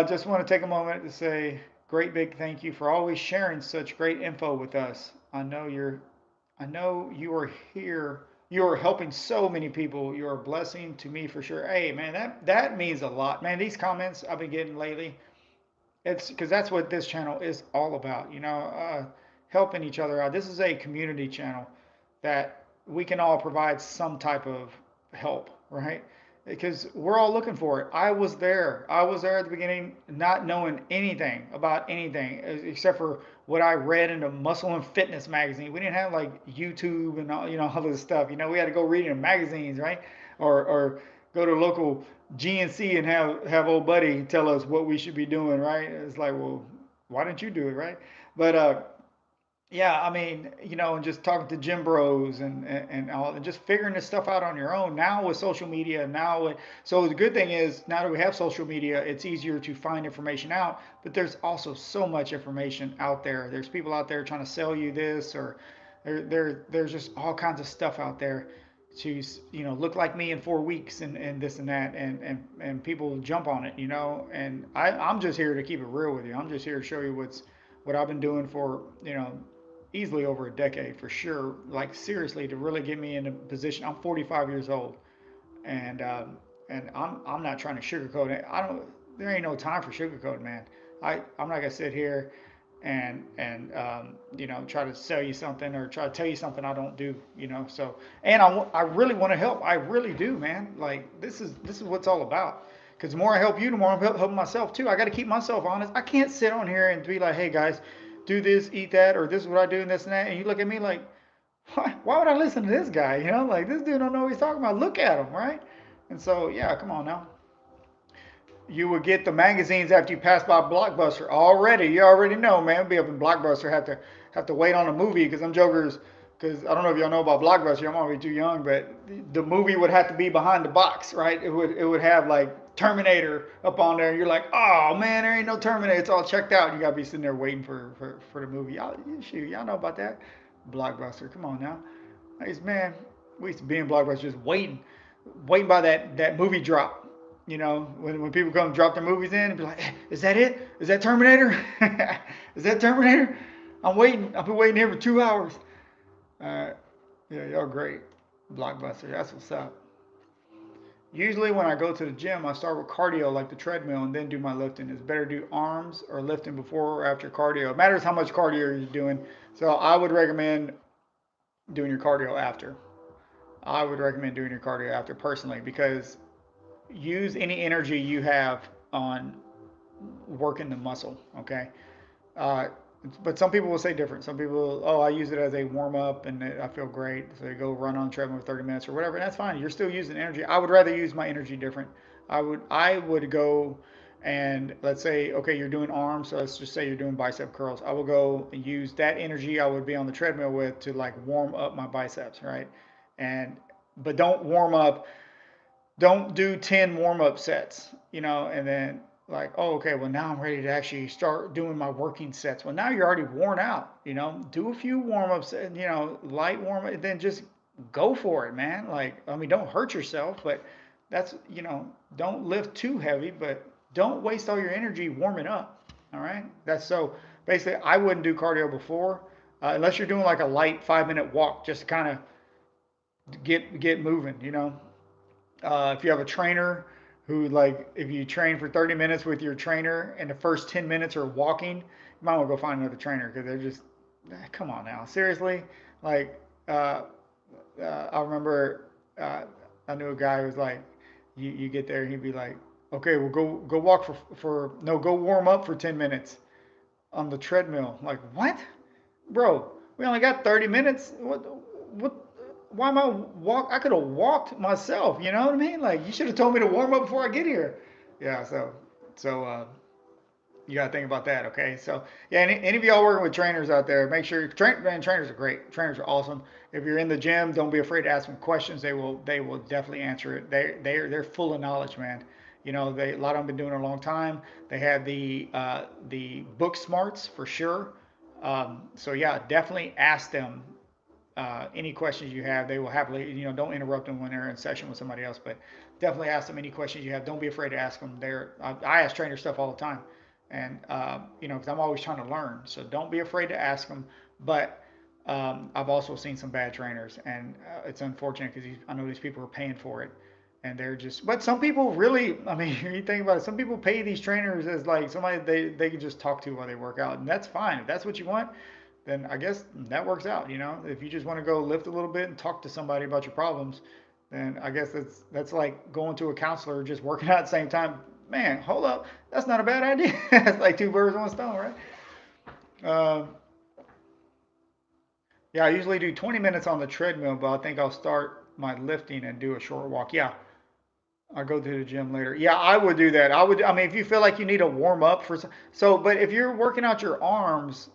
Just want to take a moment to say great big thank you for always sharing such great info with us. I know you are here. You are helping so many people. You're a blessing to me for sure. Hey man, that means a lot, man. These comments I've been getting lately, it's because that's what this channel is all about. Helping each other out. This is a community channel that we can all provide some type of help, right? Because we're all looking for it. I was there. I was there at the beginning, not knowing anything about anything except for what I read in the Muscle and Fitness magazine. We didn't have like YouTube and all this stuff. We had to go read in magazines, right? Or go to local GNC and have old buddy tell us what we should be doing, right? It's like, well, why didn't you do it, right? But yeah, I mean, and just talking to gym bros and all, and just figuring this stuff out on your own. Now with social media, so the good thing is now that we have social media, it's easier to find information out. But there's also so much information out there. There's people out there trying to sell you this, or there's just all kinds of stuff out there to look like me in 4 weeks and this and that, and people jump on it, And I'm just here to keep it real with you. I'm just here to show you what I've been doing for easily over a decade for sure. Like seriously, to really get me in a position. I'm 45 years old, and I'm not trying to sugarcoat it. I don't. There ain't no time for sugarcoating, man. I'm not gonna sit here and try to sell you something or try to tell you something I don't do. So and I really want to help. I really do, man. Like this is what it's all about. Because the more I help you, the more I'm helping myself too. I got to keep myself honest. I can't sit on here and be like, hey guys, do this, eat that, or this is what I do, and this and that. And you look at me like, why would I listen to this guy? Like this dude don't know what he's talking about. Look at him, right? And so, yeah, come on now. You would get the magazines after you pass by Blockbuster already. You already know, man. Be up in Blockbuster, have to wait on a movie because them jokers. Because I don't know if y'all know about Blockbuster. I'm already too young, but the movie would have to be behind the box, right? It would have like Terminator up on there, and you're like, oh man, there ain't no Terminator. It's all checked out. You gotta be sitting there waiting for the movie. Y'all know about that. Blockbuster, come on now. Man, we used to be in Blockbuster just waiting by that movie drop. When people come drop their movies in and be like, is that it? Is that Terminator? Is that Terminator? I'm waiting. I've been waiting here for 2 hours. Yeah, y'all great. Blockbuster. That's what's up. Usually when I go to the gym, I start with cardio like the treadmill and then do my lifting. It's better to do arms or lifting before or after cardio. It matters how much cardio you're doing. So I would recommend doing your cardio after. I would recommend doing your cardio after personally because use any energy you have on working the muscle. Okay. Uh, but some people will say different. Some people, oh, I use it as a warm up and I feel great. So they go run on the treadmill for 30 minutes or whatever. And that's fine. You're still using energy. I would rather use my energy different. I would go and let's say, okay, you're doing arms. So let's just say you're doing bicep curls. I will go and use that energy I would be on the treadmill with to like warm up my biceps, right? And but don't do 10 warm up sets, and then like, oh, okay, well, now I'm ready to actually start doing my working sets. Well, now you're already worn out, do a few warm ups, and, light warm up, and then just go for it, man. Like, I mean, don't hurt yourself, but don't lift too heavy, but don't waste all your energy warming up. All right. That's so basically, I wouldn't do cardio before. unless you're doing like a light 5 minute walk, just to kind of get moving. If you have a trainer who like if you train for 30 minutes with your trainer and the first 10 minutes are walking, you might want to go find another trainer because they're just come on now, seriously. Like uh, I remember I knew a guy who was like, you get there, he'd be like, okay, well go walk for no, go warm up for 10 minutes on the treadmill. Like what, bro? We only got 30 minutes. What? Why am I walk? I could have walked myself. You know what I mean? Like you should have told me to warm up before I get here. Yeah. So you got to think about that, okay? So, yeah, any of y'all working with trainers out there, make sure man, trainers are great. Trainers are awesome. If you're in the gym, don't be afraid to ask them questions. They will definitely answer it. They're full of knowledge, man. A lot of them been doing it a long time. They have the book smarts for sure. So yeah, definitely ask them any questions you have. They will happily, don't interrupt them when they're in session with somebody else, but definitely ask them any questions you have. Don't be afraid to ask them. I ask trainers stuff all the time, and because I'm always trying to learn. So don't be afraid to ask them. But I've also seen some bad trainers, and it's unfortunate because I know these people are paying for it, and they're just. But some people really, I mean, you think about it. Some people pay these trainers as like somebody they can just talk to while they work out, and that's fine if that's what you want, then I guess that works out. If you just want to go lift a little bit and talk to somebody about your problems, then I guess that's like going to a counselor just working out at the same time. Man, hold up, that's not a bad idea. That's like two birds, one stone, right? Uh, yeah, I usually do 20 minutes on the treadmill, but I think I'll start my lifting and do a short walk. Yeah, I'll go to the gym later. Yeah, I would do that. I mean, if you feel like you need to warm up for so, but if you're working out your arms,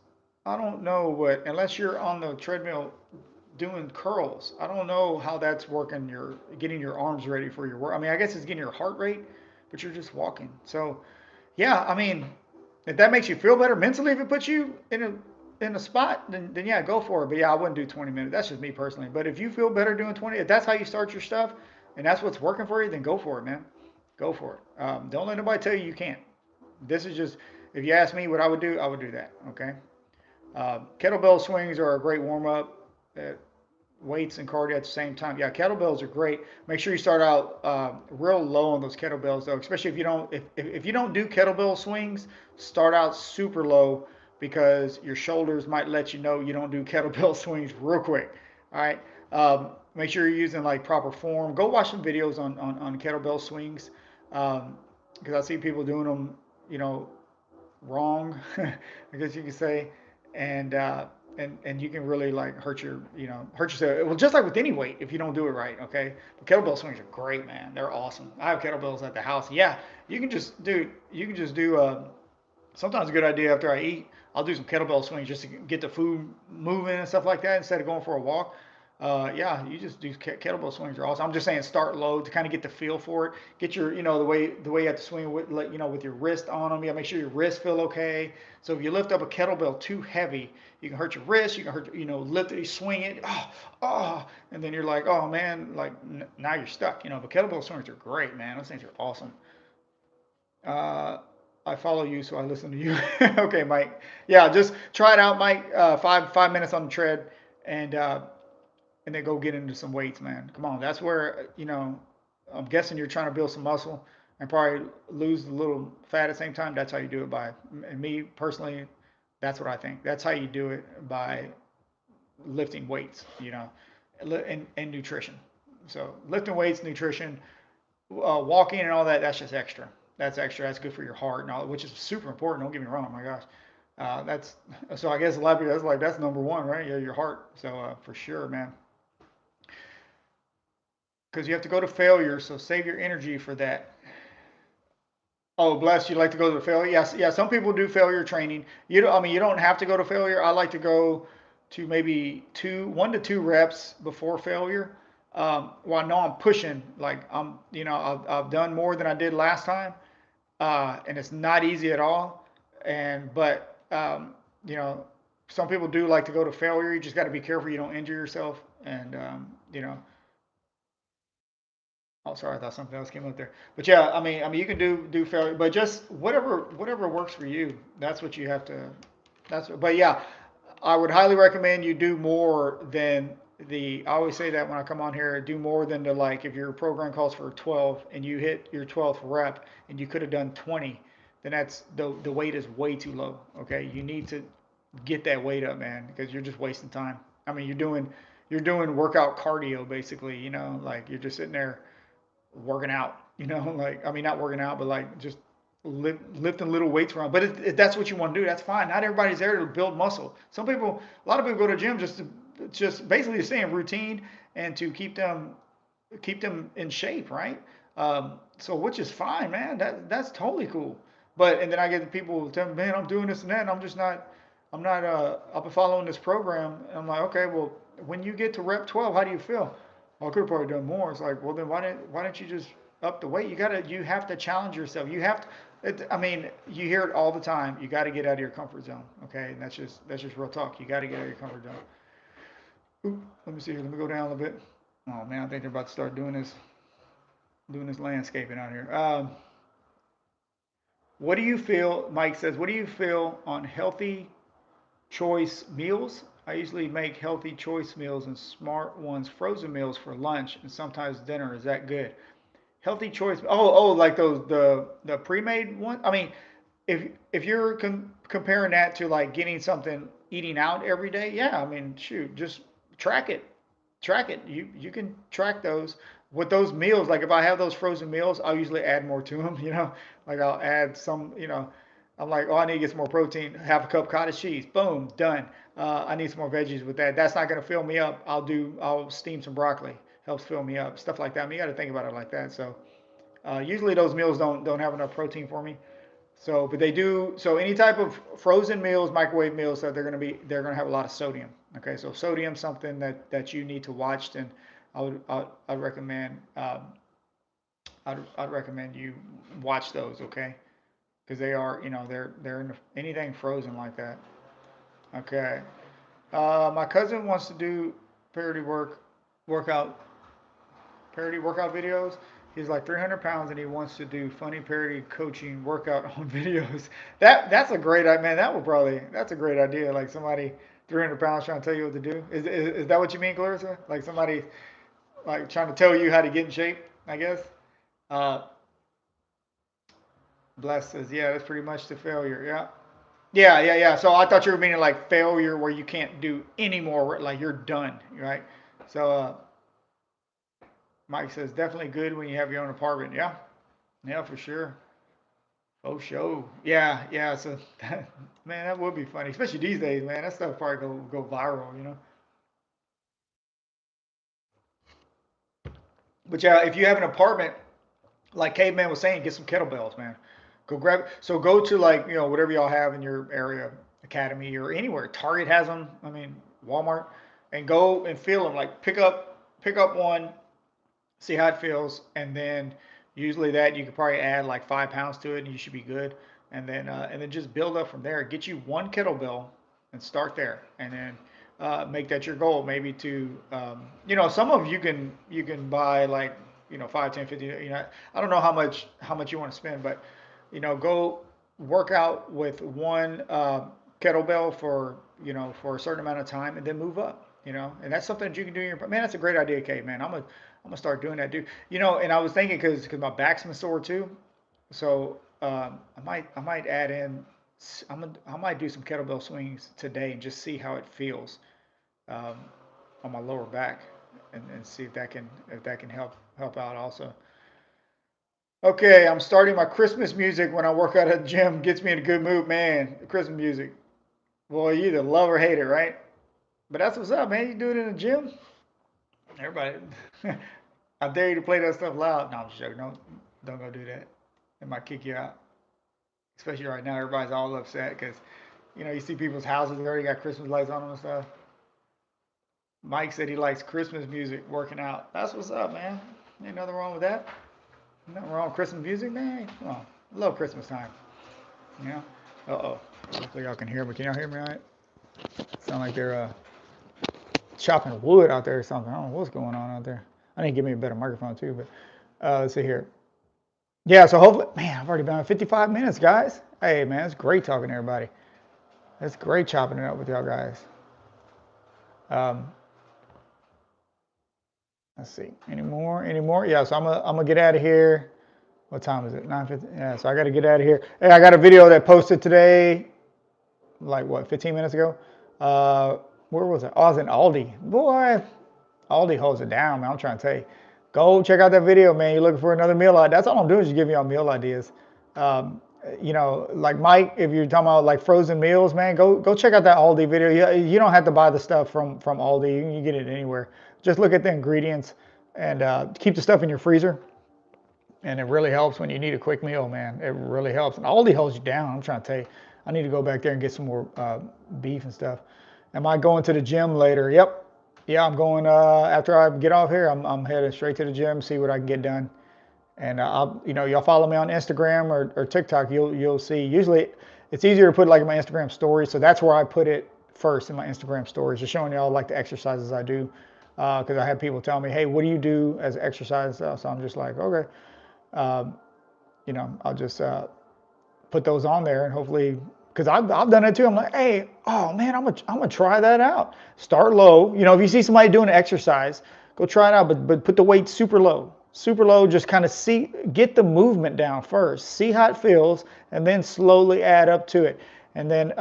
I don't know unless you're on the treadmill doing curls. I don't know how that's working getting your arms ready for your work. I mean, I guess it's getting your heart rate, but you're just walking. So, yeah, I mean, if that makes you feel better mentally, if it puts you in a spot, then yeah, go for it. But yeah, I wouldn't do 20 minutes. That's just me personally. But if you feel better doing 20, if that's how you start your stuff, and that's what's working for you, then go for it, man. Go for it. Don't let nobody tell you you can't. This is just, if you ask me what I would do that. Okay. Kettlebell swings are a great warm up. Weights and cardio at the same time. Yeah, kettlebells are great. Make sure you start out real low on those kettlebells though, especially if you don't do kettlebell swings, start out super low because your shoulders might let you know you don't do kettlebell swings real quick. All right. Make sure you're using like proper form. Go watch some videos on kettlebell swings because I see people doing them, you know, wrong, I guess you could say, and and you can really like hurt yourself. Well, just like with any weight, if you don't do it right, okay. But kettlebell swings are great, man. They're awesome. I have kettlebells at the house. Yeah, you can just do. Sometimes a good idea after I eat, I'll do some kettlebell swings just to get the food moving and stuff like that instead of going for a walk. Yeah, you just do kettlebell swings are awesome. I'm just saying start low to kind of get the feel for it. Get your, the way you have to swing with, like, with your wrist on them. You gotta make sure your wrists feel okay. So if you lift up a kettlebell too heavy, you can hurt your wrist. You can hurt, lift it, you swing it, and then you're like, oh man, like now you're stuck. But kettlebell swings are great, man. Those things are awesome. Uh, I follow you, so I listen to you. Okay, Mike. Yeah, just try it out, Mike. 5 minutes on the tread, and uh, and then go get into some weights, man. Come on, that's where I'm guessing you're trying to build some muscle and probably lose a little fat at the same time. That's how you do it by. And me personally, that's what I think. That's how you do it by lifting weights, and nutrition. So lifting weights, nutrition, walking and all that, that's just extra. That's extra. That's good for your heart and all, which is super important. Don't get me wrong. Oh my gosh. That's so. I guess a lot of people that's number one, right? Yeah, your heart. So for sure, man. Because you have to go to failure. So save your energy for that. Oh, bless you. Like to go to failure? Yes, yeah. Some people do failure training. I mean, you don't have to go to failure. I like to go to maybe 1 to 2 reps before failure. Well, I know I'm pushing. Like I've done more than I did last time, and it's not easy at all. But you know, some people do like to go to failure. You just got to be careful you don't injure yourself. And oh, sorry, I thought something else came up there. But yeah, I mean, you can do failure, but just whatever works for you. That's what you have to. But yeah, I would highly recommend you do more than I always say that when I come on here, do more than like, if your program calls for 12 and you hit your 12th rep and you could have done 20, then that's the weight is way too low. Okay. You need to get that weight up, man, because you're just wasting time. I mean, you're doing workout cardio basically, like you're just sitting there working out, like, I mean, not working out, but like just lifting little weights around. But if that's what you want to do, that's fine. Not everybody's there to build muscle. A lot of people go to the gym just basically the same routine and to keep them in shape, right? So which is fine, man. That's totally cool. But and then I get the people tell me, man, I'm doing this and that, and I'm not I've been following this program. And I'm like, okay, well, when you get to rep 12, how do you feel? Well, I could have probably done more. It's like, well, then why didn't you just up the weight? You have to challenge yourself. I mean, you hear it all the time. You got to get out of your comfort zone. Okay, and that's just real talk. You got to get out of your comfort zone. Oop, let me see here. Let me go down a little bit. Oh man, I think they're about to start doing this landscaping out here. What do you feel? Mike says, what do you feel on healthy choice meals? I usually make healthy choice meals and smart ones frozen meals for lunch and sometimes dinner. Is that good? Healthy choice. Oh, like those the pre-made one. I mean, if you're comparing that to like getting something eating out every day, yeah. I mean, shoot, just track it. Track it. You can track those with those meals. Like if I have those frozen meals, I'll usually add more to them. Like I'll add some. I'm like, oh, I need to get some more protein. Half a cup cottage cheese. Boom, done. I need some more veggies with that. That's not going to fill me up. I'll steam some broccoli. Helps fill me up. Stuff like that. I mean, you got to think about it like that. So usually those meals don't have enough protein for me. So, but they do. So any type of frozen meals, microwave meals, that they're gonna have a lot of sodium. Okay, so sodium something that you need to watch. And I'd recommend I'd recommend you watch those. Okay, because they are they're in anything frozen like that. Okay. My cousin wants to do parody workout parody workout videos. He's like 300 pounds and he wants to do funny parody coaching workout on videos. That's a great man. That's a great idea. Like somebody 300 pounds trying to tell you what to do. Is that what you mean, Clarissa? Like somebody like trying to tell you how to get in shape? I guess. Uh, Bless says, yeah, that's pretty much the failure. Yeah. Yeah, yeah, yeah. So I thought you were meaning like failure where you can't do any more, like you're done, right? So Mike says definitely good when you have your own apartment. Yeah, yeah, for sure. Oh, show. Yeah, yeah. So man, that would be funny, especially these days, man. That stuff probably go viral. But yeah, if you have an apartment, like Caveman was saying, get some kettlebells, man. Go grab. So go to like whatever y'all have in your area, Academy or anywhere. Target has them. I mean, Walmart, and go and feel them. Like pick up one, see how it feels, and then usually that you could probably add like 5 pounds to it, and you should be good. And then just build up from there. Get you one kettlebell and start there, and then make that your goal. Maybe to some of you can buy like 5, 10, 50. I don't know how much you want to spend, but go work out with one kettlebell for a certain amount of time, and then move up. And that's something that you can do in your man. That's a great idea, Kate. Man, I'm gonna start doing that, dude. And I was thinking because my back's been sore too, so I might add in. I might do some kettlebell swings today and just see how it feels um, on my lower back, and see if that can help out also. Okay, I'm starting my Christmas music when I work out at the gym. Gets me in a good mood, man. Christmas music. Well, you either love or hate it, right? But that's what's up, man. You do it in the gym. Everybody, I dare you to play that stuff loud. No, I'm just joking. Don't go do that. It might kick you out. Especially right now, everybody's all upset because you see people's houses they already got Christmas lights on them and stuff. Mike said he likes Christmas music working out. That's what's up, man. Ain't nothing wrong with that. Nothing wrong with Christmas music, man. Come on, I love Christmas time. You know. Uh oh. Hopefully y'all can hear me. Can y'all hear me all right? Sound like they're chopping wood out there or something. I don't know what's going on out there. I need to give me a better microphone too, but let's see here. Yeah, so hopefully, man, I've already been on 55 minutes, guys. Hey, man, it's great talking to everybody. It's great chopping it up with y'all guys. Um, let's see. Any more? Any more? Yeah. So I'm gonna get out of here. What time is it? 9:50. Yeah. So I got to get out of here. Hey, I got a video that posted today, like what, 15 minutes ago. Uh, where was it? Oh, I was in Aldi. Boy, Aldi holds it down, man. I'm trying to tell you. Go check out that video, man. You're looking for another meal idea. That's all I'm doing is just giving y'all meal ideas. Um, you know, like Mike, if you're talking about like frozen meals, man, go check out that Aldi video. You don't have to buy the stuff from Aldi. You can get it anywhere. Just look at the ingredients and keep the stuff in your freezer. And it really helps when you need a quick meal, man. It really helps. And Aldi holds you down. I'm trying to tell you. I need to go back there and get some more beef and stuff. Am I going to the gym later? Yep. Yeah, I'm going after I get off here. I'm heading straight to the gym, see what I can get done. And I'll, you know, y'all follow me on Instagram or TikTok. You'll see. Usually, it's easier to put like in my Instagram stories. So that's where I put it first in my Instagram stories, just showing y'all like the exercises I do. Because I have people tell me, hey, what do you do as exercise? So I'm just like, okay. You know, I'll just put those on there and hopefully, because I've done it too. I'm like, hey, oh man, I'm gonna try that out. Start low. You know, if you see somebody doing an exercise, go try it out, but put the weight super low. Super low, just kind of get the movement down first, see how it feels, and then slowly add up to it. And then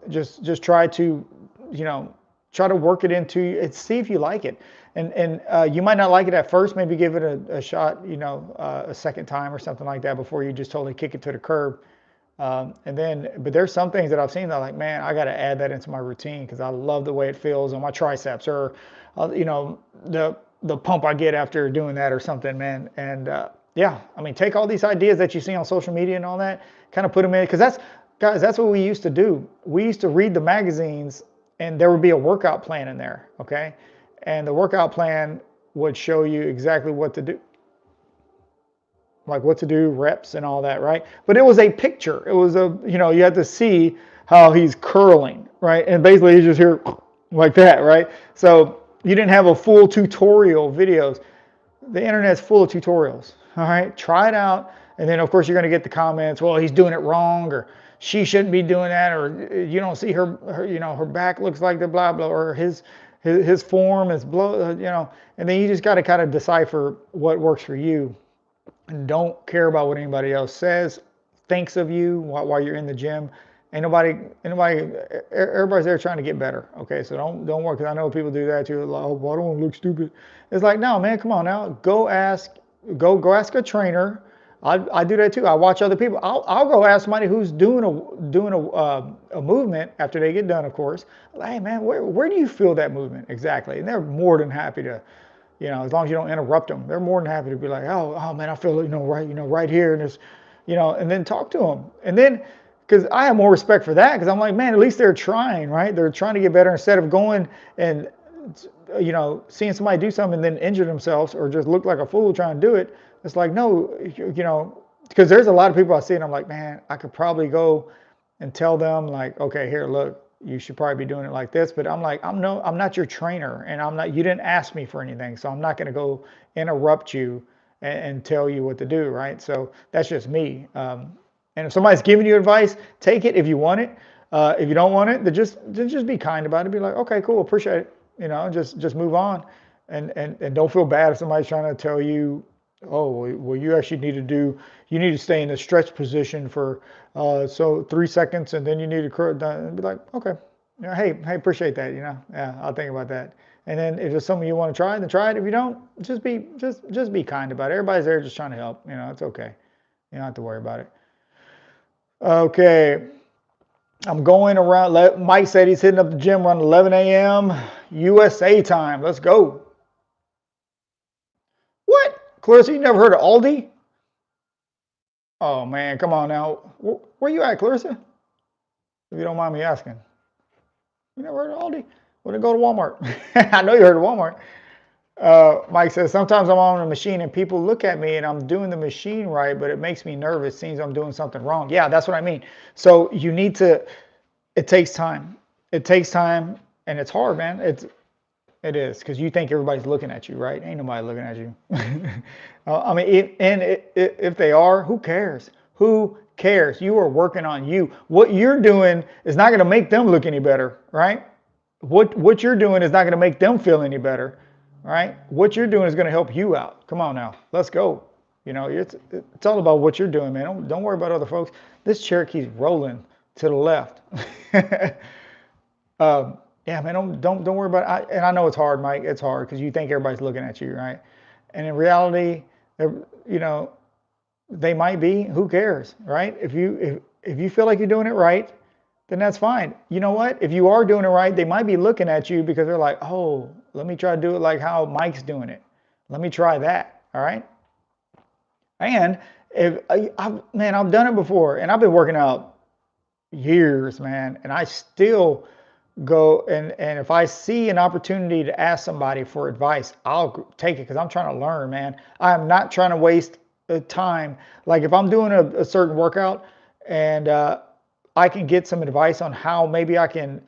just try to, you know, try to work it into it, see if you like it. And you might not like it at first, maybe give it a shot, you know, a second time or something like that before you just totally kick it to the curb. But there's some things that I've seen that I'm like, man, I got to add that into my routine because I love the way it feels on my triceps or, you know, the pump I get after doing that or something, man. And yeah, I mean, take all these ideas that you see on social media and all that, kind of put them in, because that's what we used to do. We used to read the magazines and there would be a workout plan in there, okay? And the workout plan would show you exactly what to do, like what to do, reps and all that, right? But it was a picture. It was a, you know, you had to see how he's curling, right? And basically he's just here like that, right? So you didn't have a full tutorial videos. The internet's full of tutorials, all right? Try it out. And then of course you're going to get the comments, well, he's doing it wrong, or she shouldn't be doing that, or you don't see her you know, her back looks like the blah, blah, or his form is you know, and then you just got to kind of decipher what works for you and don't care about what anybody else says, thinks of you while you're in the gym. Ain't nobody, everybody's there trying to get better. Okay, so don't worry, because I know people do that too. Like, oh, well, I don't want to look stupid. It's like, no, man, come on now. Go ask a trainer. I do that too. I watch other people. I'll go ask somebody who's doing a movement after they get done, of course. Like, hey man, where do you feel that movement exactly? And they're more than happy to, you know, as long as you don't interrupt them, they're more than happy to be like, oh man, I feel it, you know, right here, and it's, you know, and then talk to them, and then. Because I have more respect for that, because I'm like, man, at least they're trying, right? They're trying to get better instead of going and, you know, seeing somebody do something and then injure themselves or just look like a fool trying to do it. It's like, no, you know, because there's a lot of people I see and I'm like, man, I could probably go and tell them like, okay, here, look, you should probably be doing it like this. But I'm like, I'm not your trainer, and you didn't ask me for anything. So I'm not going to go interrupt you and tell you what to do, right? So that's just me. And if somebody's giving you advice, take it if you want it. If you don't want it, then just be kind about it. Be like, okay, cool, appreciate it. You know, just move on, and don't feel bad if somebody's trying to tell you, oh, well, you actually you need to stay in the stretch position for so 3 seconds, and then you need to curl down. And be like, okay, you know, hey, appreciate that. You know, yeah, I'll think about that. And then if it's something you want to try, then try it. If you don't, just be kind about it. Everybody's there just trying to help. You know, it's okay. You don't have to worry about it. Okay, I'm going around. Mike said he's hitting up the gym around 11 a.m. USA time. Let's go. What? Clarissa, you never heard of Aldi? Oh, man, come on now. Where you at, Clarissa? If you don't mind me asking. You never heard of Aldi? Well, then go to Walmart. I know you heard of Walmart. Mike says, sometimes I'm on the machine and people look at me and I'm doing the machine right, but it makes me nervous. Seems I'm doing something wrong. Yeah, that's what I mean. So you need to, it takes time. It takes time and it's hard, man. It is, because you think everybody's looking at you, right? Ain't nobody looking at you. I mean, if they are, who cares? Who cares? You are working on you. What you're doing is not going to make them look any better, right? What you're doing is not going to make them feel any better, right? What you're doing is going to help you out. Come on now, let's go. You know, it's all about what you're doing, man. Don't worry about other folks. This chair keeps rolling to the left. Yeah, man, don't worry about it. And I know it's hard, Mike. It's hard because you think everybody's looking at you, right? And in reality, you know, they might be. Who cares, right? If you feel like you're doing it right, then that's fine. You know what? If you are doing it right, they might be looking at you because they're like, oh, let me try to do it like how Mike's doing it. Let me try that. All right. And if man, I've done it before, and I've been working out years, man, and I still go and if I see an opportunity to ask somebody for advice, I'll take it because I'm trying to learn, man. I'm not trying to waste time. Like if I'm doing a certain workout and I can get some advice on how maybe I can,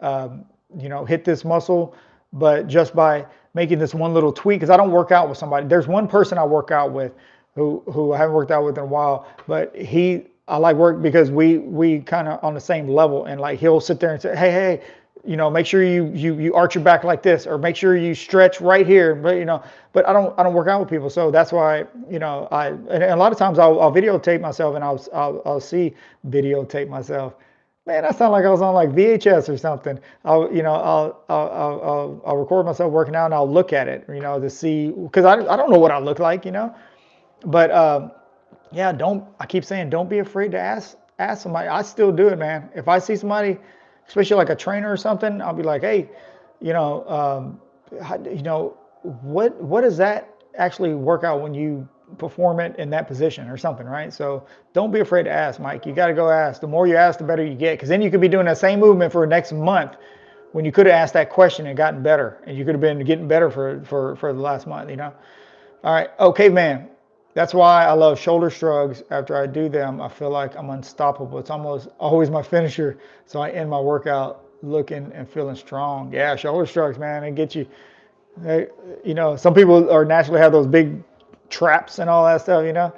you know, hit this muscle, but just by making this one little tweak, because I don't work out with somebody. There's one person I work out with who I haven't worked out with in a while, but I like work because we kind of on the same level, and like he'll sit there and say, hey, you know, make sure you arch your back like this, or make sure you stretch right here. But you know, but I don't work out with people, so that's why, you know, and a lot of times I'll videotape myself, and I'll see videotape myself. Man, that sounds like I was on like VHS or something. I'll record myself working out, and I'll look at it, you know, to see, because I don't know what I look like, you know. But yeah, I keep saying, don't be afraid to ask somebody. I still do it, man. If I see somebody, especially like a trainer or something, I'll be like, hey, you know, what does that actually work out when you perform it in that position or something, right? So don't be afraid to ask, Mike. You got to go ask. The more you ask, the better you get, because then you could be doing that same movement for the next month when you could have asked that question and gotten better, and you could have been getting better for the last month, you know. All right, okay, man. That's why I love shoulder shrugs. After I do them, I feel like I'm unstoppable. It's almost always my finisher. So I end my workout looking and feeling strong. Yeah, shoulder shrugs, man, they get you. You know, some people are naturally have those big traps and all that stuff, you know.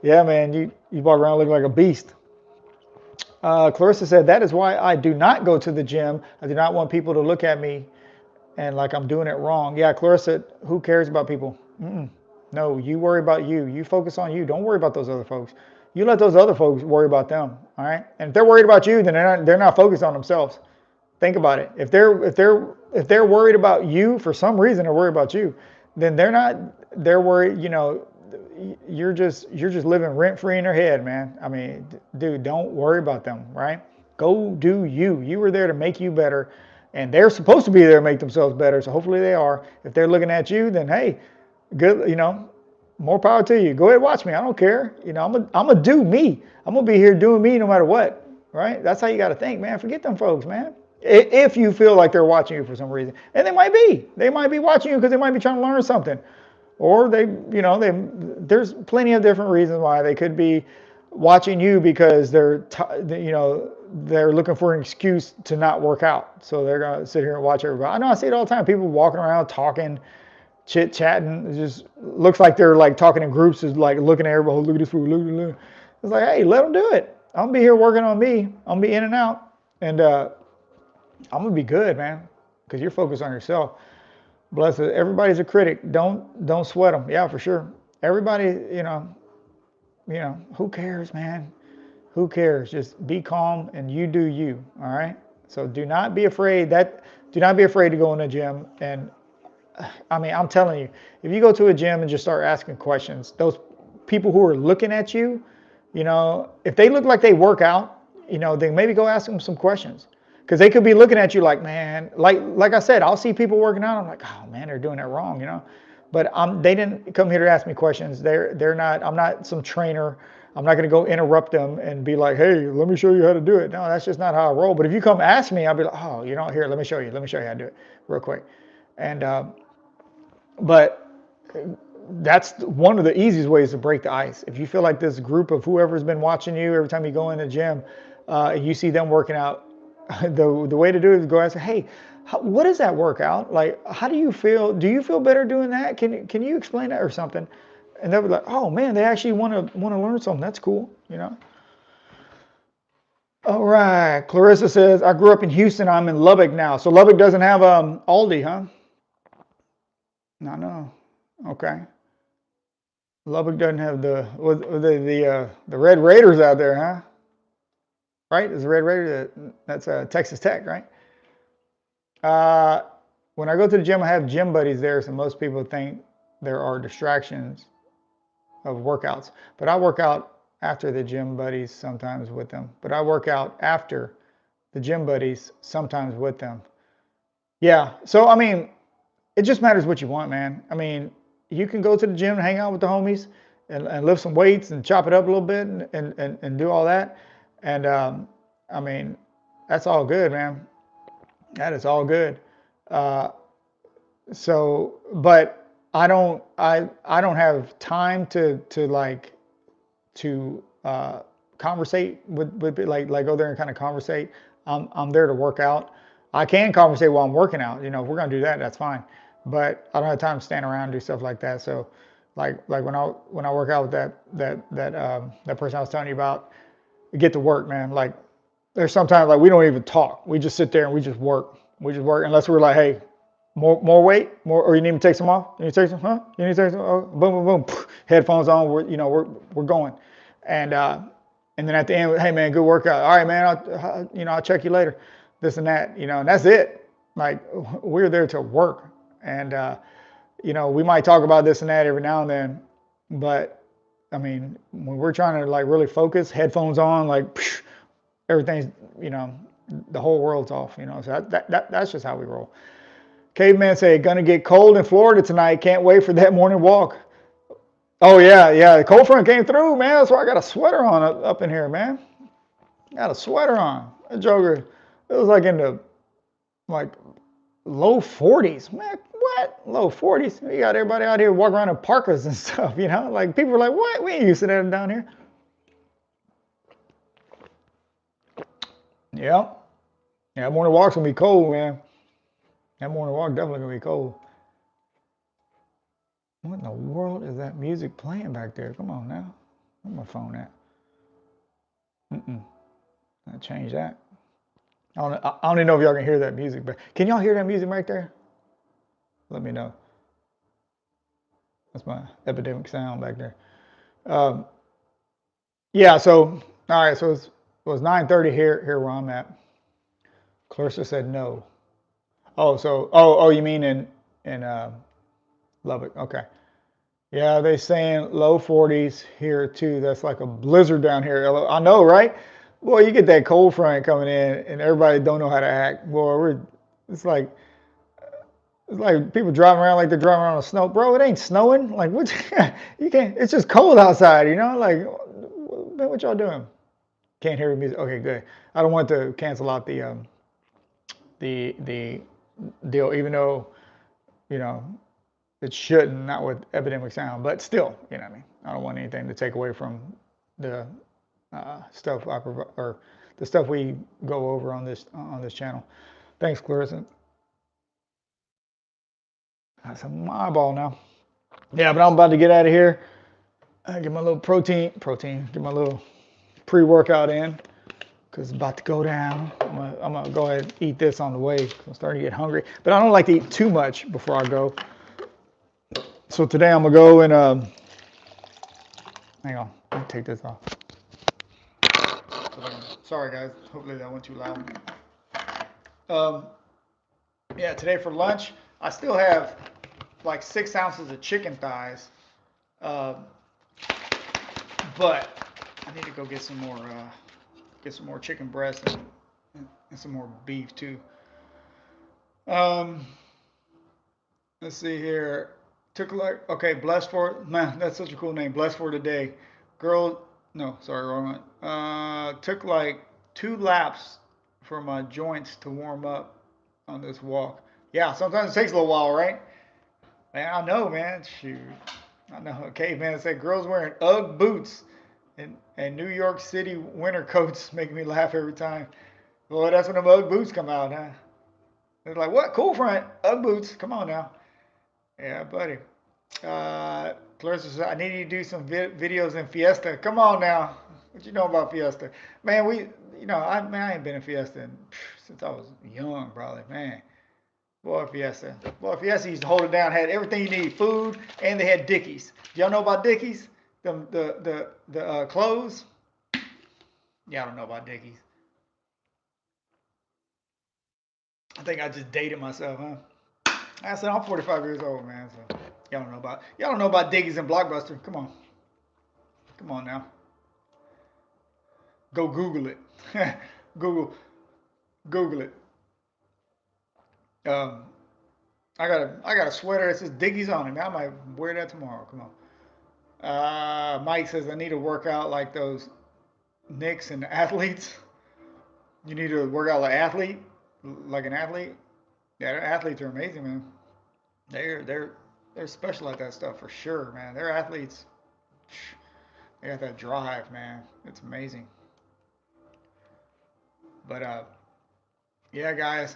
Yeah, man, you walk around looking like a beast. Clarissa said, that is why I do not go to the gym. I do not want people to look at me and like I'm doing it wrong. Yeah, Clarissa, who cares about people? No, you worry about you. You focus on you. Don't worry about those other folks. You let those other folks worry about them. All right. And if they're worried about you, then they're not focused on themselves. Think about it. If they're worried about you for some reason, they're worried about you, then they're worried. You know, you're just living rent free in their head, man. I mean, dude, don't worry about them. Right. Go do you. You were there to make you better, and they're supposed to be there to make themselves better. So hopefully they are. If they're looking at you, then hey, good, you know, more power to you. Go ahead, watch me. I don't care. You know, I'm gonna do me. I'm gonna be here doing me no matter what. Right? That's how you got to think, man. Forget them folks, man. If you feel like they're watching you for some reason, and they might be watching you because they might be trying to learn something, or there's plenty of different reasons why they could be watching you because they're looking for an excuse to not work out. So they're gonna sit here and watch everybody. I know, I see it all the time. People walking around talking, chit chatting. It just looks like they're like talking in groups, is like looking at everybody. Oh, look at this food. Look. It's like, hey, let them do it. I'm gonna be here working on me. I'm gonna be in and out, and I'm gonna be good, man, because you're focused on yourself. Bless it. Everybody's a critic. Don't sweat them. Yeah, for sure. Everybody, you know, who cares, man? Who cares? Just be calm and you do you. All right. So do not be afraid to go in the gym. And I mean, I'm telling you, if you go to a gym and just start asking questions, those people who are looking at you, you know, if they look like they work out, you know, then maybe go ask them some questions. Because they could be looking at you like, man, like I said, I'll see people working out. I'm like, oh man, they're doing it wrong, you know. But they didn't come here to ask me questions. They're not. I'm not some trainer. I'm not going to go interrupt them and be like, hey, let me show you how to do it. No, that's just not how I roll. But if you come ask me, I'll be like, oh, you know, here, let me show you. Let me show you how to do it real quick. And but that's one of the easiest ways to break the ice. If you feel like this group of whoever's been watching you every time you go in the gym, you see them working out, the way to do it is go ask, hey, what is that workout? Like, how do you feel? Do you feel better doing that? Can you explain that or something? And they'll be like, oh man, they actually want to learn something. That's cool, you know. All right. Clarissa says, I grew up in Houston. I'm in Lubbock now. So Lubbock doesn't have Aldi, huh? No. Okay. Lubbock doesn't have the Red Raiders out there, huh? Right? There's a Red Raider. That's Texas Tech, right? Uh, when I go to the gym, I have gym buddies there, so most people think there are distractions of workouts. But I work out after the gym buddies sometimes with them. But I work out after the gym buddies sometimes with them. Yeah. So I mean, it just matters what you want, man. I mean, you can go to the gym and hang out with the homies and lift some weights and chop it up a little bit and do all that. And I mean, that's all good, man. That is all good. Uh, but I don't have time to like to conversate with like go there and kind of conversate. I'm there to work out. I can conversate while I'm working out. You know, if we're gonna do that, that's fine. But I don't have time to stand around and do stuff like that. So, like when I work out with that person I was telling you about, get to work, man. Like there's sometimes like we don't even talk. We just sit there and we just work. We just work unless we're like, hey, more weight, more, or you need me to take some off? You need to take some, huh? You need to take some, oh, boom, boom, boom, headphones on. We're going, and then at the end, hey man, good workout. All right, man, I'll check you later. This and that, and that's it. Like we're there to work, and we might talk about this and that every now and then, but I mean, when we're trying to like really focus, headphones on, like everything's, the whole world's off, So that's just how we roll. Caveman say, gonna get cold in Florida tonight. Can't wait for that morning walk. Oh yeah. The cold front came through, man. That's why I got a sweater on up in here, man. Got a sweater on. That joker, it was like in the like low 40s. Man, what? Low 40s? You got everybody out here walking around in parkas and stuff, Like people are like, what? We ain't used to that down here. Yeah. Yeah, morning walk's gonna be cold, man. That morning walk definitely gonna be cold. What in the world is that music playing back there? Come on now. Where's my phone at? I change that. I don't even know if y'all can hear that music, but can y'all hear that music right there? Let me know. That's my epidemic sound back there. Yeah, so all right, so it was 9:30 here where I'm at. Clarissa said no. Oh, you mean in Lubbock? Okay. Yeah, they saying low 40s here too. That's like a blizzard down here. I know, right? Boy, you get that cold front coming in, and everybody don't know how to act. Boy, it's like people driving around like they're driving around on snow. Bro, it ain't snowing. Like what? You can't. It's just cold outside. Like what y'all doing? Can't hear the music. Okay, good. I don't want to cancel out the deal, even though it shouldn't, not with epidemic sound, but still, you know what I mean. I don't want anything to take away from the stuff I provide or the stuff we go over on this channel. Thanks, Clarissa. That's a my ball now. Yeah, but I'm about to get out of here. Get my little protein. Get my little pre-workout in because it's about to go down. I'm gonna go ahead and eat this on the way. I'm starting to get hungry, but I don't like to eat too much before I go. So today I'm gonna go and hang on. Let me take this off. Sorry guys. Hopefully that went too loud. Yeah, today for lunch I still have like 6 ounces of chicken thighs, but I need to go get some more chicken breast and some more beef too. Let's see here. Took like okay, blessed for man. That's such a cool name. Blessed for today. Girl, no, sorry, wrong one. Took like 2 laps for my joints to warm up on this walk. Yeah, sometimes it takes a little while, right? Man, I know, man. Shoot, I know. Okay, man. Said girls wearing UGG boots and New York City winter coats make me laugh every time. Boy, that's when them UGG boots come out, huh? They're like, what? Cool front, UGG boots. Come on now. Yeah, buddy. Clarissa says, I need you to do some videos in Fiesta. Come on now. What you know about Fiesta? Man, I ain't been in Fiesta since I was young, probably, man. Boy, Fiesta. Boy, Fiesta used to hold it down, had everything you need, food, and they had Dickies. Y'all know about Dickies? The clothes? Y'all don't know about Dickies. I think I just dated myself, huh? I said I'm 45 years old, man. So y'all don't know about Dickies and Blockbuster. Come on now. Go Google it. Google Google it. Um, I got a sweater that says Dickies on it. Man, I might wear that tomorrow. Come on. Mike says I need to work out like those Knicks and athletes. You need to work out like an athlete. Yeah, their athletes are amazing, man. They're special at that stuff for sure, man. They're athletes. They got that drive, man. It's amazing. But yeah, guys.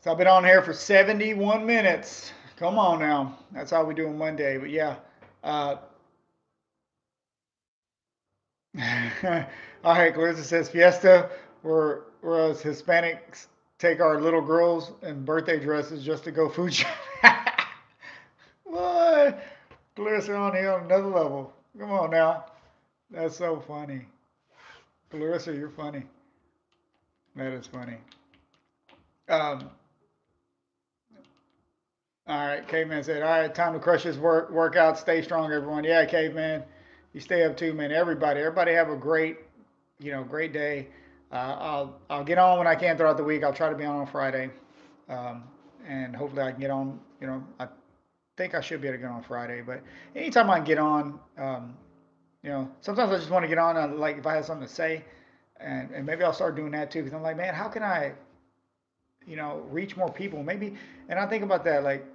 So I've been on here for 71 minutes. Come on now. That's how we do on Monday. But yeah. Uh, all right, Clarissa says Fiesta, where us Hispanics take our little girls in birthday dresses just to go food shop. What? Clarissa on here on another level. Come on now. That's so funny. Clarissa, you're funny. That is funny. Um, all right, Caveman said, all right, time to crush this workout. Stay strong, everyone. Yeah, Caveman, you stay up too, man. Everybody have a great day. I'll get on when I can throughout the week. I'll try to be on Friday, um, and hopefully I can get on. I think I should be able to get on Friday, but anytime I can get on, sometimes I just want to get on. Like if I have something to say, and maybe I'll start doing that too. Because I'm like, man, how can I, reach more people? Maybe, and I think about that. Like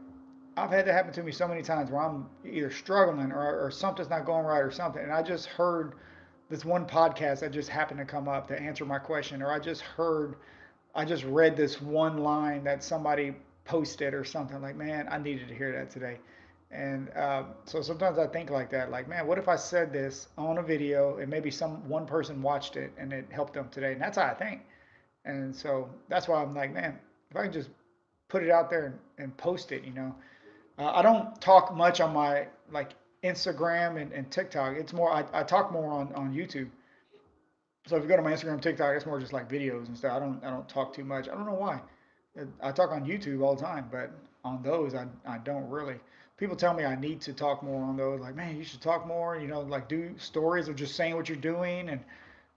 I've had that happen to me so many times where I'm either struggling or something's not going right or something, and I just heard this one podcast that just happened to come up to answer my question, or I just read this one line that somebody posted or something. Like, man, I needed to hear that today. And so sometimes I think like that, like, man, what if I said this on a video and maybe some one person watched it and it helped them today? And that's how I think. And so that's why I'm like, man, if I can just put it out there and post it. I don't talk much on my like Instagram and TikTok. It's more I talk more on YouTube. So if you go to my Instagram, TikTok, it's more just like videos and stuff. I don't talk too much. I don't know why. I talk on YouTube all the time, but on those I don't really. People tell me I need to talk more on those. Like, man, you should talk more. Like do stories of just saying what you're doing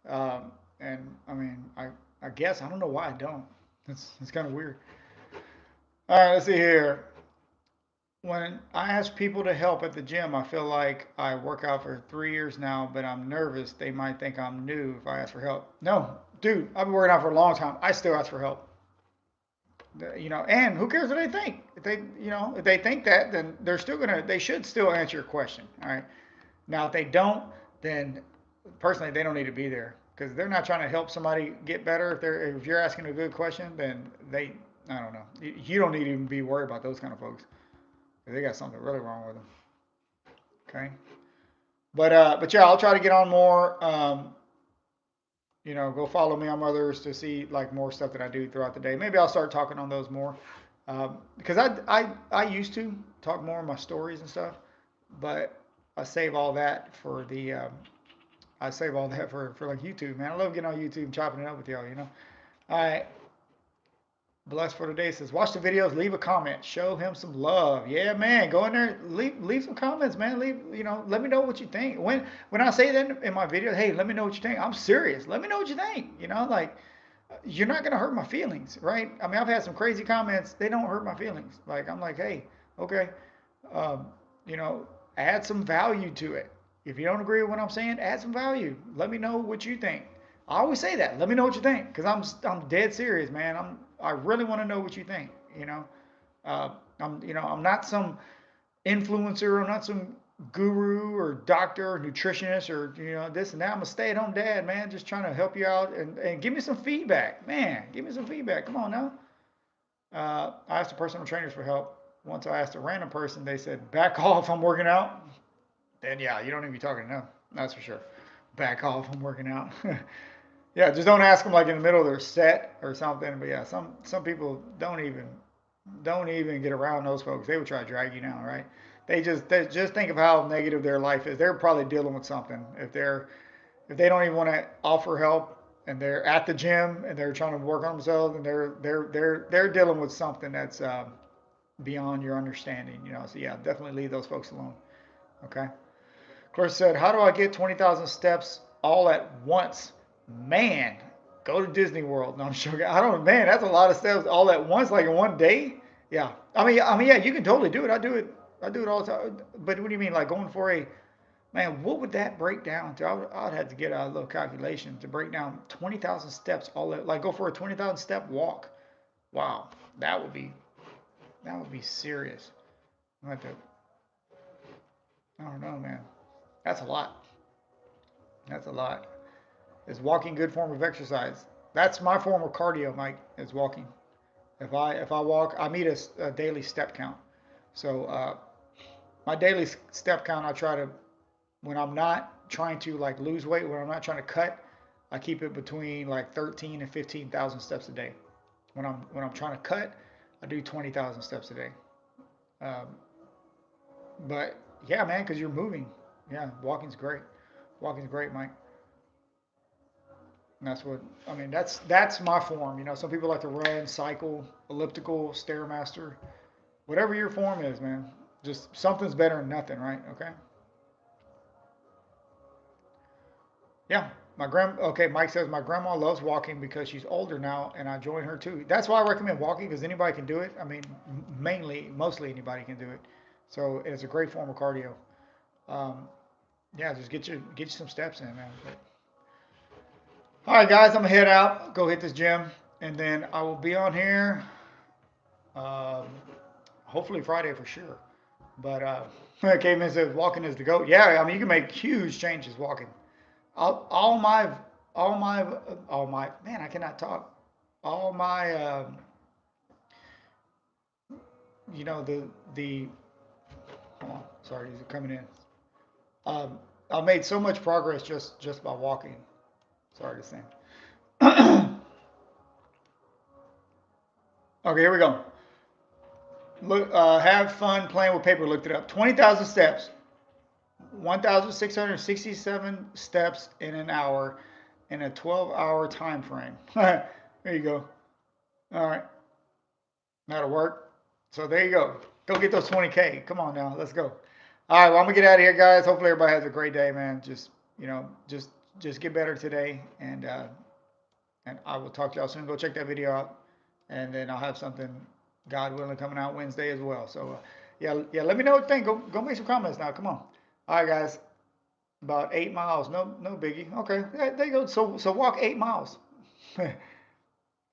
um, and I mean I guess I don't know why I don't. It's kind of weird. All right, let's see here. When I ask people to help at the gym, I feel like I work out for 3 years now, but I'm nervous. They might think I'm new if I ask for help. No, dude, I've been working out for a long time. I still ask for help. And who cares what they think? If they think that, then they should still answer your question. All right. Now, if they don't, then personally, they don't need to be there because they're not trying to help somebody get better. If you're asking a good question, then I don't know. You don't need to even be worried about those kind of folks. They got something really wrong with them. Okay. But yeah, I'll try to get on more. Go follow me on others to see like more stuff that I do throughout the day. Maybe I'll start talking on those more because I used to talk more on my stories and stuff, but I save all that for the I save all that for like YouTube, man. I love getting on YouTube and chopping it up with y'all. All right. Blessed for today says, watch the videos, leave a comment, show him some love. Yeah, man, go in there, leave some comments, man. Let me know what you think. When I say that in my video, hey, let me know what you think. I'm serious. Let me know what you think. Like you're not gonna hurt my feelings, right? I mean, I've had some crazy comments. They don't hurt my feelings. Like I'm like, hey, okay, um, you know, add some value to it. If you don't agree with what I'm saying, add some value. Let me know what you think. I always say that. Let me know what you think, because I'm dead serious, man. I really want to know what you think. Uh, I'm not some influencer. I'm not some guru or doctor or nutritionist or this and that. I'm a stay-at-home dad, man, just trying to help you out and give me some feedback, man. Give me some feedback. Come on now. I asked the personal trainers for help. Once I asked a random person, they said, "Back off, I'm working out." Then yeah, you don't need to be talking to them. That's for sure. Back off, I'm working out. Yeah, just don't ask them like in the middle of their set or something. But yeah, some people don't even get around those folks. They would try to drag you down, right? They just think of how negative their life is. They're probably dealing with something. If they don't even want to offer help and they're at the gym and they're trying to work on themselves and they're dealing with something that's beyond your understanding. So yeah, definitely leave those folks alone. Okay. Clarissa said, "How do I get 20,000 steps all at once?" Man, go to Disney World. No, I'm sure. I don't. Man, that's a lot of steps all at once, like in one day. Yeah. Yeah, you can totally do it. I do it. I do it all the time. But what do you mean, like going for a man? What would that break down to? I'd have to get a little calculation to break down 20,000 steps all at, like go for a 20,000 step walk. Wow, that would be serious. I have to. I don't know, man. That's a lot. That's a lot. Is walking good form of exercise? That's my form of cardio, Mike. Is walking. If I walk, I meet a daily step count. So my daily step count, I try to when I'm not trying to like lose weight, when I'm not trying to cut, I keep it between like 13 and 15,000 steps a day. When I'm trying to cut, I do 20,000 steps a day. Um, but yeah, man, because you're moving. Yeah, walking's great. Walking's great, Mike. And that's what I mean. That's my form. Some people like to run, cycle, elliptical, stairmaster, whatever your form is, man. Just something's better than nothing, right? Okay. Yeah. Okay, Mike says my grandma loves walking because she's older now, and I join her too. That's why I recommend walking because anybody can do it. I mean, mostly anybody can do it. So it's a great form of cardio. Um, yeah, just get you some steps in, man. All right, guys, I'm gonna head out, go hit this gym, and then I will be on here. Um, hopefully Friday for sure. But Caveman says walking is the goat. Yeah, I mean you can make huge changes walking. All my all my man, I cannot talk. All my the hold on, sorry, these are coming in. I've made so much progress just by walking. Sorry to say. Okay, here we go. Look, have fun playing with paper. Looked it up. 20,000 steps, 1,667 steps in an hour, in a 12-hour time frame. There you go. All right, that'll work. So there you go. Go get those 20K. Come on now, let's go. All right, well I'm gonna get out of here, guys. Hopefully everybody has a great day, man. Just get better today, and I will talk to y'all soon. Go check that video out, and then I'll have something, God willing, coming out Wednesday as well. So yeah. Let me know what you think. Go make some comments now. Come on. All right, guys. About 8 miles. No biggie. Okay, there you go. So walk 8 miles. All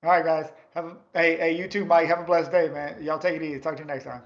right, guys. Hey, you too, Mike. Have a blessed day, man. Y'all take it easy. Talk to you next time.